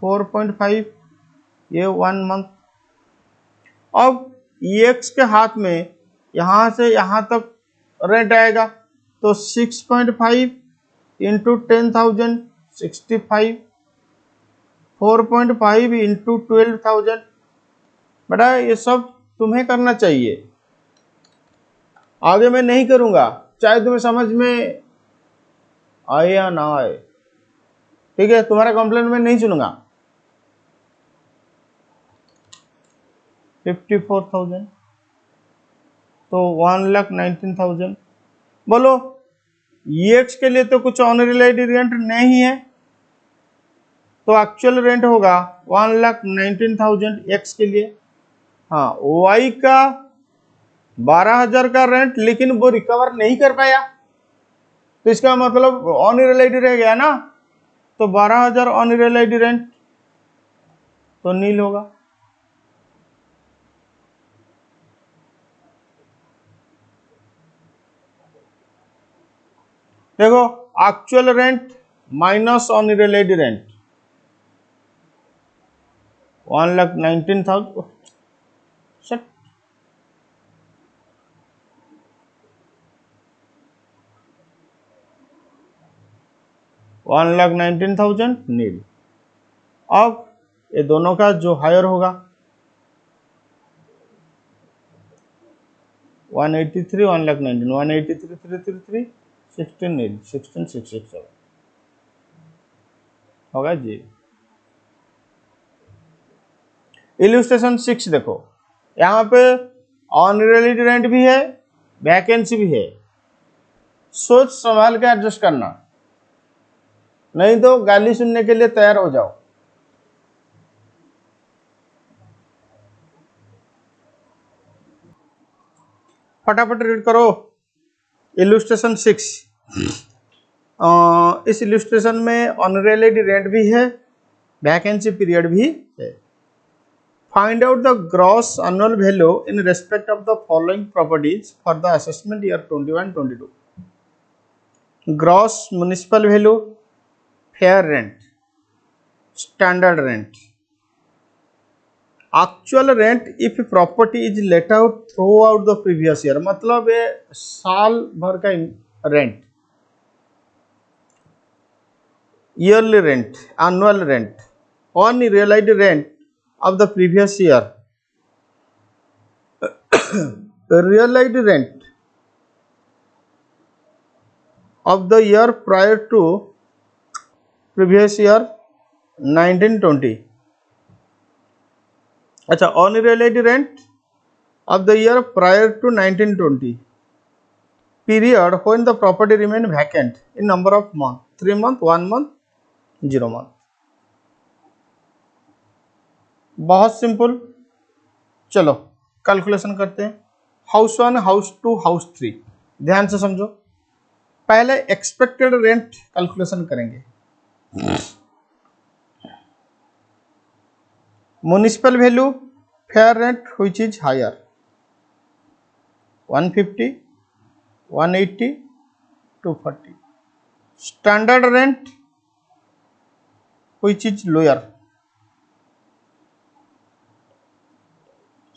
4.5, ये 1 मंथ। अब एक्स के हाथ में यहां से यहां तक रेंट आएगा, तो 6.5 इंटू 10,000 65, 4.5 इंटू 12,000। बेटा ये सब तुम्हें करना चाहिए, आगे मैं नहीं करूंगा, चाहे तुम्हें समझ में आए या ना आए, ठीक है, तुम्हारा कंप्लेंट मैं नहीं सुनूंगा। 54,000 तो 1,19,000। बोलो एक्स के लिए तो कुछ ऑनरेरी रेंट नहीं है, तो एक्चुअल रेंट होगा 1,19,000 एक्स के लिए। हाँ वाई का 12,000 का रेंट, लेकिन वो रिकवर नहीं कर पाया, तो इसका मतलब ऑनरेरी रह गया ना, तो 12,000 ऑनरेरी रेंट तो नील होगा। देखो actual rent minus honorary rent 1,19,000, 1,19,000 नील। अब ये दोनों का जो हायर होगा 183, 1,19,000, 183, 333, 16 नील, 16,667 होगा जी। इलस्ट्रेशन 6 देखो, यहाँ पे ऑनरेरी रेंट भी है, वैकेंसी भी है, सोच संभाल के एडजस्ट करना, नहीं तो गाली सुनने के लिए तैयार हो जाओ। फटाफट रीड करो इलस्ट्रेशन 6। इस इलस्ट्रेशन में ऑनरेरी रेंट भी है, वैकेंसी पीरियड भी है। Find out the gross annual value in respect of the following properties for the assessment year 21-22। Gross municipal value, fair rent, standard rent, actual rent if property is let out through out the previous year, मतलब ये साल भर का rent, yearly rent, annual rent, on realized rent of the previous year. Realized rent of the year prior to previous year 1920. अच्छा, on realized rent of the year prior to 1920. Period when the property remain vacant in number of month, 3 month, 1 month, 0 month. बहुत simple. चलो calculation करते हैं। House 1, house 2, house 3, ध्यान से समझो। पहले expected rent calculation करेंगे। Municipal value, fair rent which is higher, 150, 180, 240. Standard rent which is lower,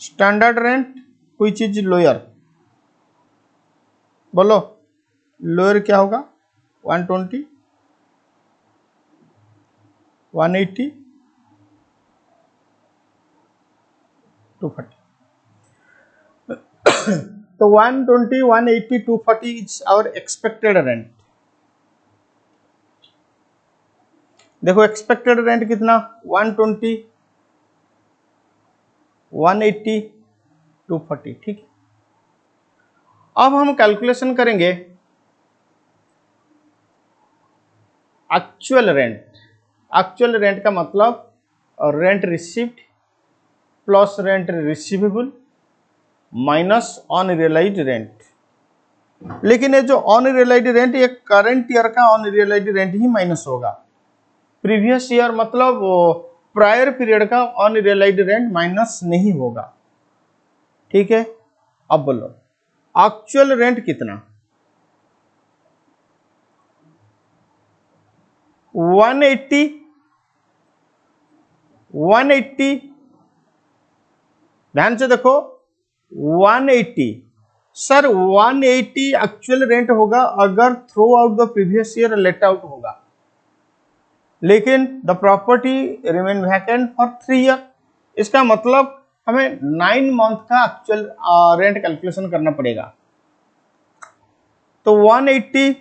standard rent which is lower, बोलो लोअर क्या होगा, 120, 180, 240. तो 120, 180, 240 इज आवर एक्सपेक्टेड रेंट। देखो एक्सपेक्टेड रेंट कितना, 120, 180, 240, ठीक है। अब हम कैलकुलेशन करेंगे एक्चुअल रेंट। एक्चुअल रेंट का मतलब rent received plus rent receivable minus unrealised rent. लेकिन ये जो अनरियलाइज्ड रेंट, ये करंट ईयर का अनरियलाइज्ड रेंट ही माइनस होगा। प्रीवियस ईयर मतलब प्रायर पीरियड का अनरियलाइज्ड रेंट माइनस नहीं होगा, ठीक है। अब बोलो एक्चुअल रेंट कितना, 180, 180, ध्यान से देखो 180। सर 180 एक्चुअल रेंट होगा अगर through out the previous year let out होगा, लेकिन the property remain vacant for 3 year. इसका मतलब हमें 9 मंथ का एक्चुअल रेंट कैलकुलेशन करना पड़ेगा। तो 180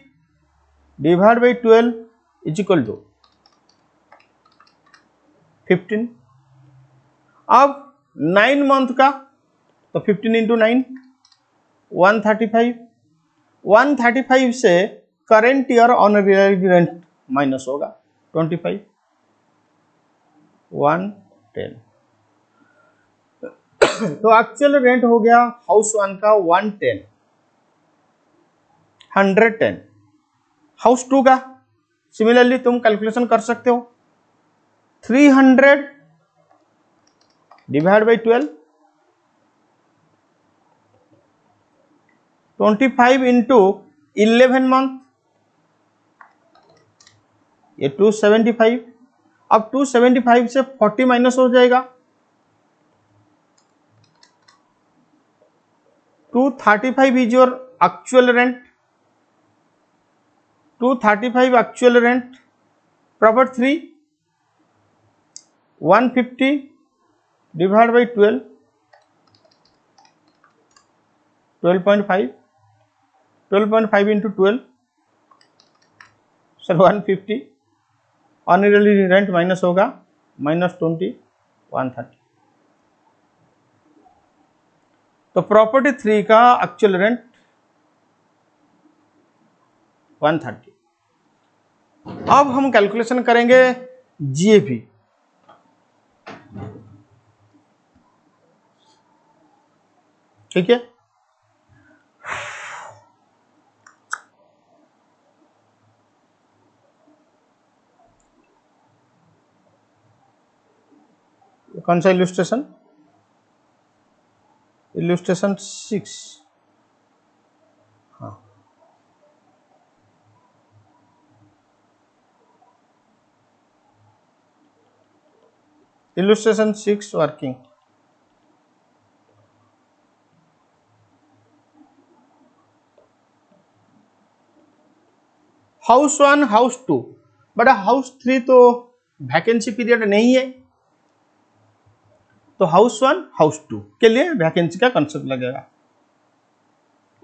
divide by 12 is equal to 15। अब 9 मंथ का तो 15 इंटू 9, 135। 135 से current year unrealised rent minus होगा 25, 110। तो एक्चुअल रेंट हो गया हाउस 1 का 110, 110। हाउस 2 का सिमिलरली तुम कैलकुलेशन कर सकते हो, 300 डिवाइड बाई 12, 25 इंटू 11 मंथ, ये 275। अब 275 से 40 माइनस हो जाएगा, 235 is your actual rent, 235 actual rent. Proper 3, 150 divide by 12, 12.5, 12.5 into 12, sir 150। Unrealised rent minus होगा, -20, 130। तो प्रॉपर्टी 3 का एक्चुअल रेंट 130। अब हम कैलकुलेशन करेंगे जीएपी। ठीक है, कौन सा इलस्ट्रेशन, इलस्ट्रेशन 6। हाँ, illustration 6 working. House 1, house 2 but house 3 तो वैकेंसी पीरियड नहीं है, तो हाउस 1 हाउस 2 के लिए वैकेंसी का कंसेप्ट लगेगा।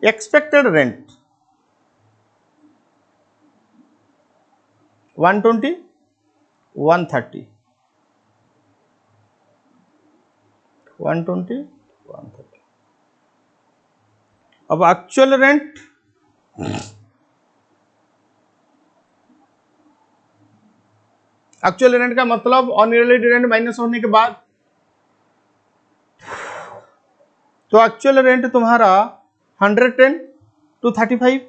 Expected rent 120 130 120 130। अब एक्चुअल रेंट का मतलब ऑनरेटेड रेंट माइनस होने के बाद, तो एक्चुअल रेंट तुम्हारा 110 to 35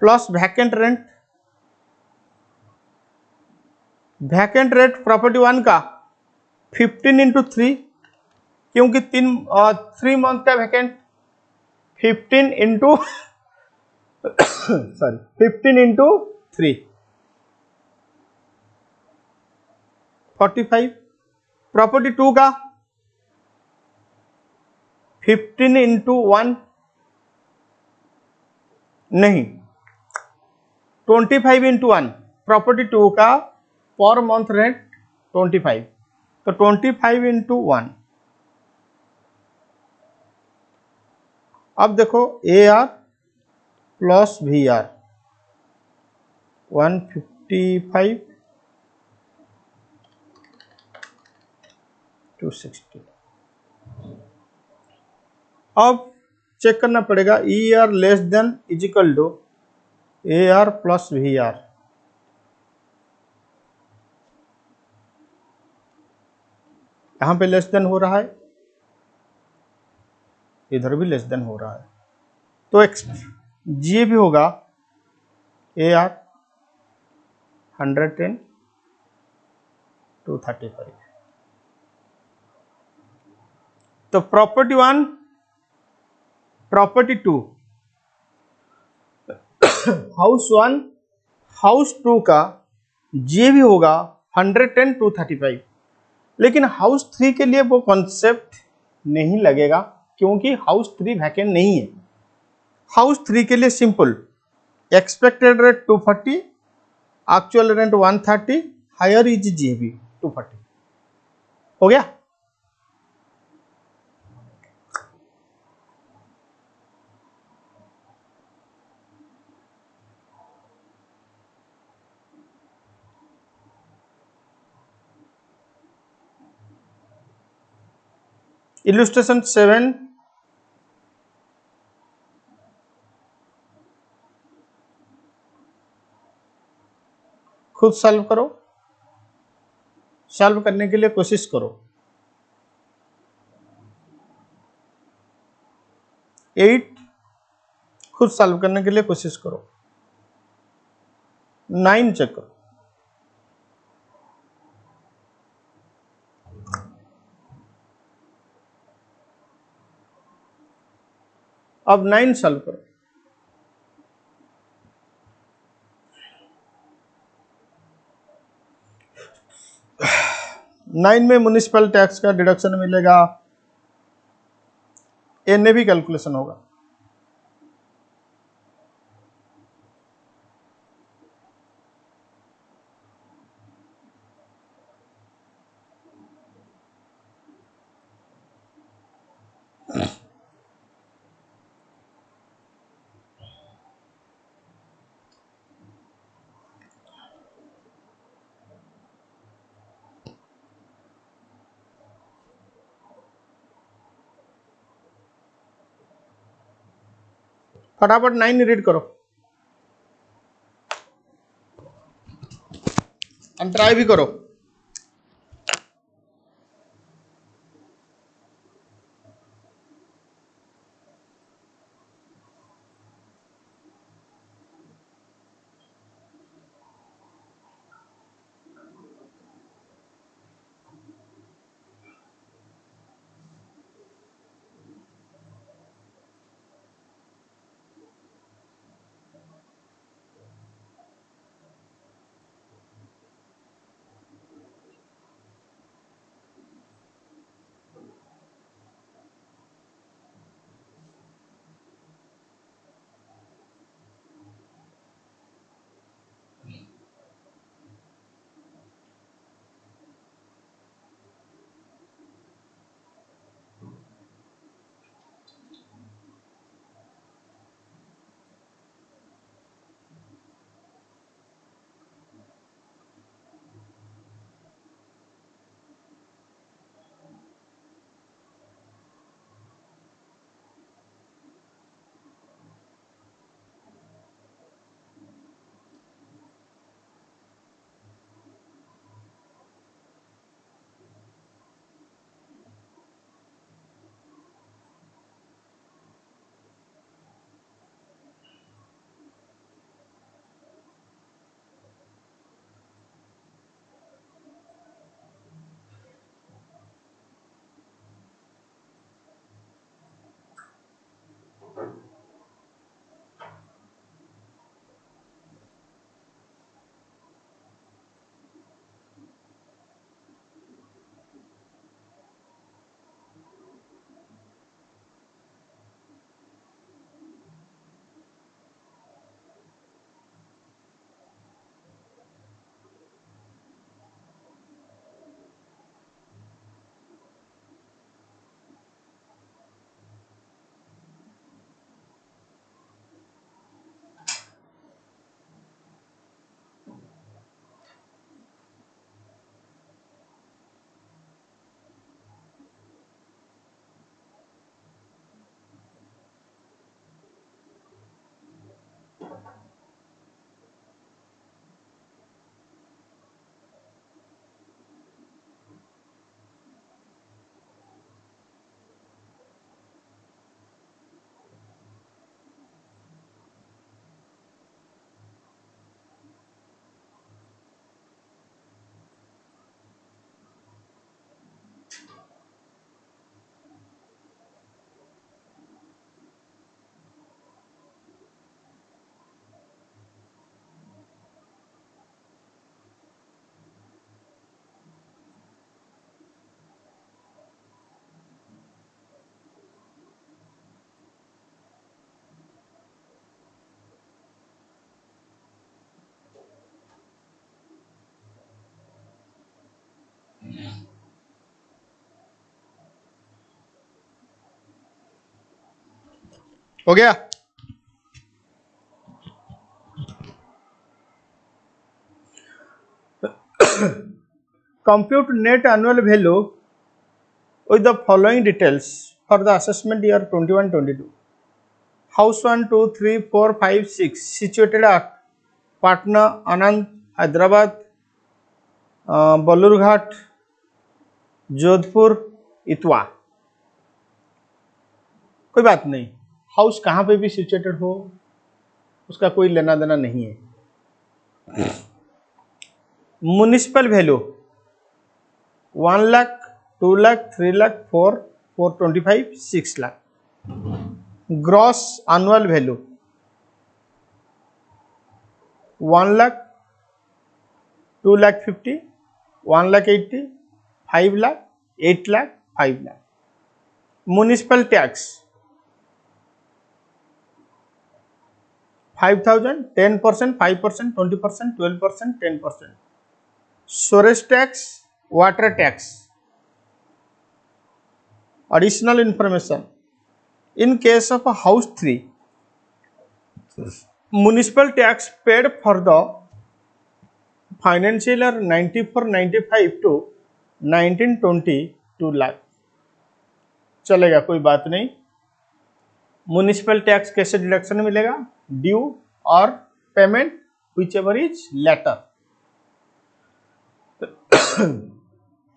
plus vacant rent. Vacant rate property 1 का 15 इंटू 3, क्योंकि 3 मंथ का vacant, 15 into sorry 15 into 3 45। Property 2 का 15 इंटू 1 नहीं 25 इंटू 1। प्रॉपर्टी 2 का पर मंथ रेंट 25, तो 25 इंटू 1। अब देखो AR प्लस VR 155 260। अब चेक करना पड़ेगा ER less than is equal to AR plus VR। यहां पे लेस देन हो रहा है, इधर भी लेस देन हो रहा है, तो GA भी होगा AR 110 to 35। तो प्रॉपर्टी 1 प्रॉपर्टी 2 हाउस 1 हाउस 2 का GA भी होगा 110 to 35। लेकिन हाउस 3 के लिए वो कॉन्सेप्ट नहीं लगेगा, क्योंकि हाउस 3 वैकेंट नहीं है। हाउस 3 के लिए simple, expected rate 240, actual rent 130, higher is GAB 240। हो गया। इलस्ट्रेशन 7 खुद सॉल्व करो, सॉल्व करने के लिए कोशिश करो। 8 खुद सॉल्व करने के लिए कोशिश करो। 9 चेक करो। अब 9 सॉल्व करो। 9 में म्युनिसिपल टैक्स का डिडक्शन मिलेगा, एनए भी कैलकुलेशन होगा। फटाफट 9 रीड करो, अंतराय भी करो। हो गया। Compute net annual value with the following details for the assessment year 21-22. House 1, 2, 3, 4, 5, 6 situated at Patna, Anand, Hyderabad, Balurghat, Jodhpur, Etawah. कोई बात नहीं, हाउस कहाँ पे भी सिचुएटेड हो उसका कोई लेना देना नहीं है। Municipal value 1 lakh, 2 lakh, 3 lakh, 4, 425, 6 lakh. Gross annual value 1 lakh, 2 lakh 50, 1 lakh 80, 5 lakh, 8 lakh, 5 lakh. Municipal tax 5,000, 10%, 5%, 20%, 12%, 10%। Sores tax, water tax. Additional information: in case of a house 3, municipal tax paid for the financial year 94-95 to 1920 2 lakh. चलेगा, कोई बात नहीं। म्युनिसिपल टैक्स कैसे डिडक्शन मिलेगा? Due or payment whichever is later.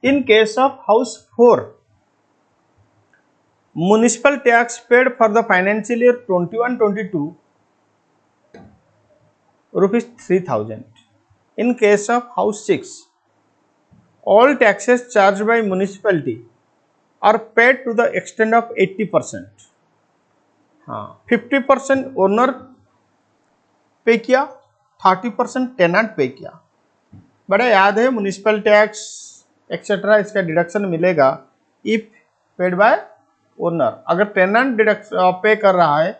In case of house 4, municipal tax paid for the financial year 21-22 rupees 3,000. In case of house 6, all taxes charged by municipality are paid to the extent of 80%. हाँ, 50% owner पे किया, 30% tenant पे किया। बड़ा याद है, municipal tax etcetera इसका deduction मिलेगा इफ पेड बाय ओनर। अगर टेनेंट डिडक्शन पे कर रहा है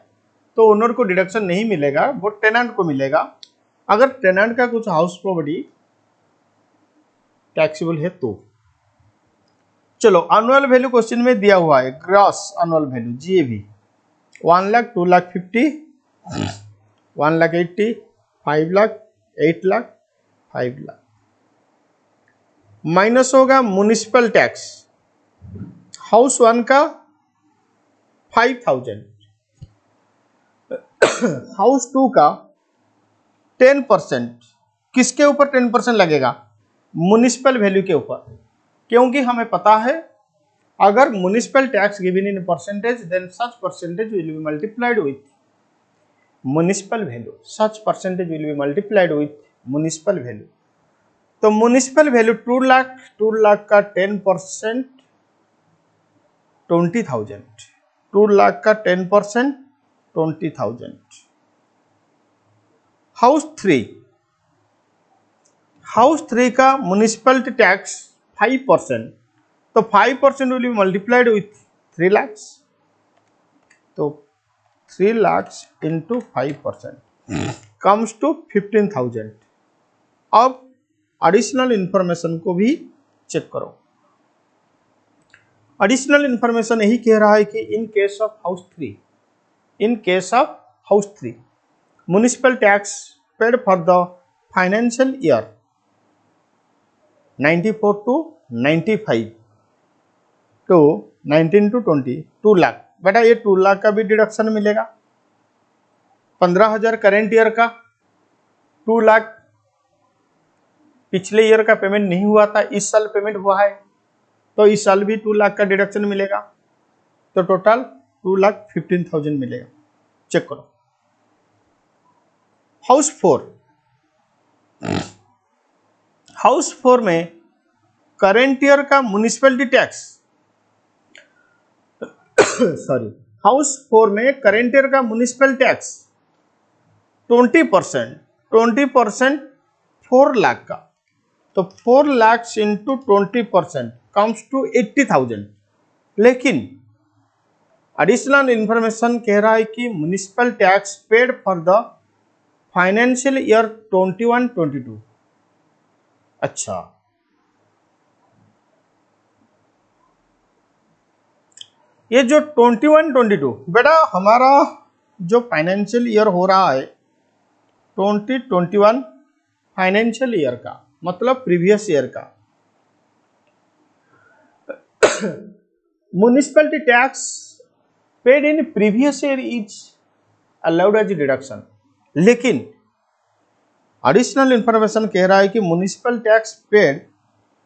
तो ओनर को डिडक्शन नहीं मिलेगा, वो टेनेंट को मिलेगा। अगर टेनेंट का कुछ हाउस प्रॉपर्टी टैक्सेबल है तो। चलो, एनुअल वैल्यू क्वेश्चन में दिया हुआ है, gross annual value GAV 1 lakh, 2 lakh 50, 1 lakh 80, 5 lakh, 8 lakh, 5 lakh. Minus होगा म्युनिसिपल टैक्स। हाउस 1 का 5,000, हाउस 2 का 10%। किसके ऊपर 10% लगेगा? म्युनिसिपल वैल्यू के ऊपर, क्योंकि हमें पता है अगर municipal tax given in percentage then such percentage will be multiplied with municipal value. Such percentage will be multiplied with municipal value. तो म्युनिसिपल वैल्यू 2 लाख, 2 लाख का 10% 20,000, 2 लाख का 10% 20,000। हाउस 3, हाउस 3 का म्युनिसिपलिटी टैक्स 5%, तो 5% will be multiplied with 3 lakh. तो 3 lakh into 5% comes to 15,000। अब additional information को भी check करो। एडिशनल इंफॉर्मेशन यही कह रहा है कि इन case of house 3, in case of house 3 municipal tax paid for the financial year 94 to 95 to 19 to 20 2 lakh. बेटा ये 2 लाख का भी डिडक्शन मिलेगा। 15,000 करेंट ईयर का, 2 लाख पिछले ईयर का पेमेंट नहीं हुआ था, इस साल पेमेंट हुआ है तो इस साल भी 2 लाख का डिडक्शन मिलेगा। तो टोटल 2,15,000 मिलेगा। चेक करो। हाउस 4, हाउस 4 में करेंट ईयर का म्युनिसिपलिटी टैक्स सॉरी, हाउस 4 में करेंट ईयर का म्युनिसिपल टैक्स 20%, 20% 4 लाख का, तो 4 लाख इंटू 20% कम्स टू 80,000। लेकिन एडिशनल इंफॉर्मेशन कह रहा है कि municipal tax paid for the financial year 21-22। अच्छा, ये जो 21-22 बेटा हमारा जो फाइनेंशियल ईयर हो रहा है 2021 फाइनेंशियल ईयर का, मतलब प्रीवियस ईयर का, municipality tax paid in previous year is allowed as deduction. लेकिन एडिशनल इंफॉर्मेशन कह रहा है कि municipal tax paid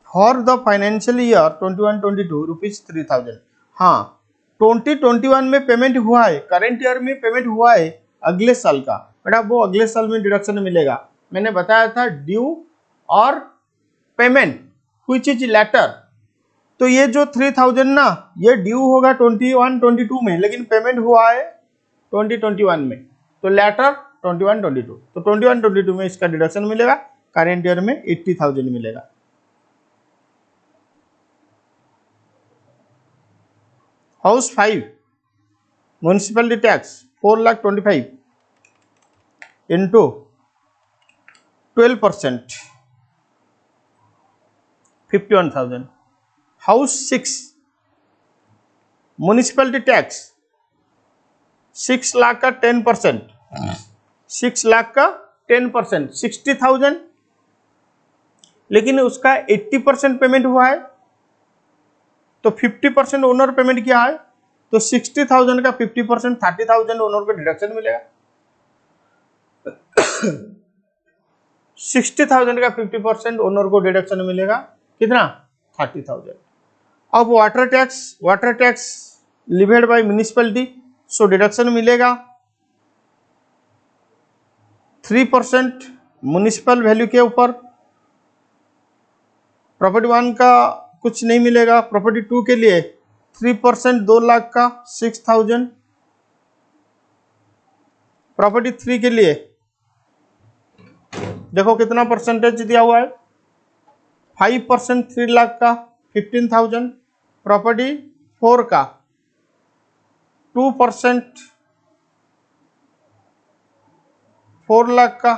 for the financial year 21-22 rupees 3000। हाँ, 2021 में पेमेंट हुआ है, करेंट ईयर में पेमेंट हुआ है अगले साल का, बेटा वो अगले साल में डिडक्शन मिलेगा। मैंने बताया था due or payment which is letter, तो ये जो 3000 ना ये ड्यू होगा 21-22 में, लेकिन पेमेंट हुआ है 2021 में, तो लेटर 21-22, तो 21-22 में इसका डिडक्शन मिलेगा, करेंट ईयर में 80,000 मिलेगा। House 5 municipality tax 4,25,000 into 12% 51,000। House 6 municipality tax 6 lakh का 10%, 6 लाख का 10% 60,000, लेकिन उसका 80% पेमेंट हुआ है, तो 50% ओनर पेमेंट किया है, तो 60,000 का 50% 30,000 ओनर को डिडक्शन मिलेगा। 60,000 का 50% ओनर को डिडक्शन मिलेगा, कितना? 30,000। अब वाटर टैक्स लिवेड बाय म्युनिसिपैलिटी, सो डिडक्शन मिलेगा 3% म्युनिसिपल वैल्यू के ऊपर। प्रॉपर्टी 1 का कुछ नहीं मिलेगा। प्रॉपर्टी 2 के लिए 3% 2 लाख का 6,000। प्रॉपर्टी 3 के लिए देखो कितना परसेंटेज दिया हुआ है, 5% 3 लाख का 15,000। प्रॉपर्टी 4 का 2% 4 लाख का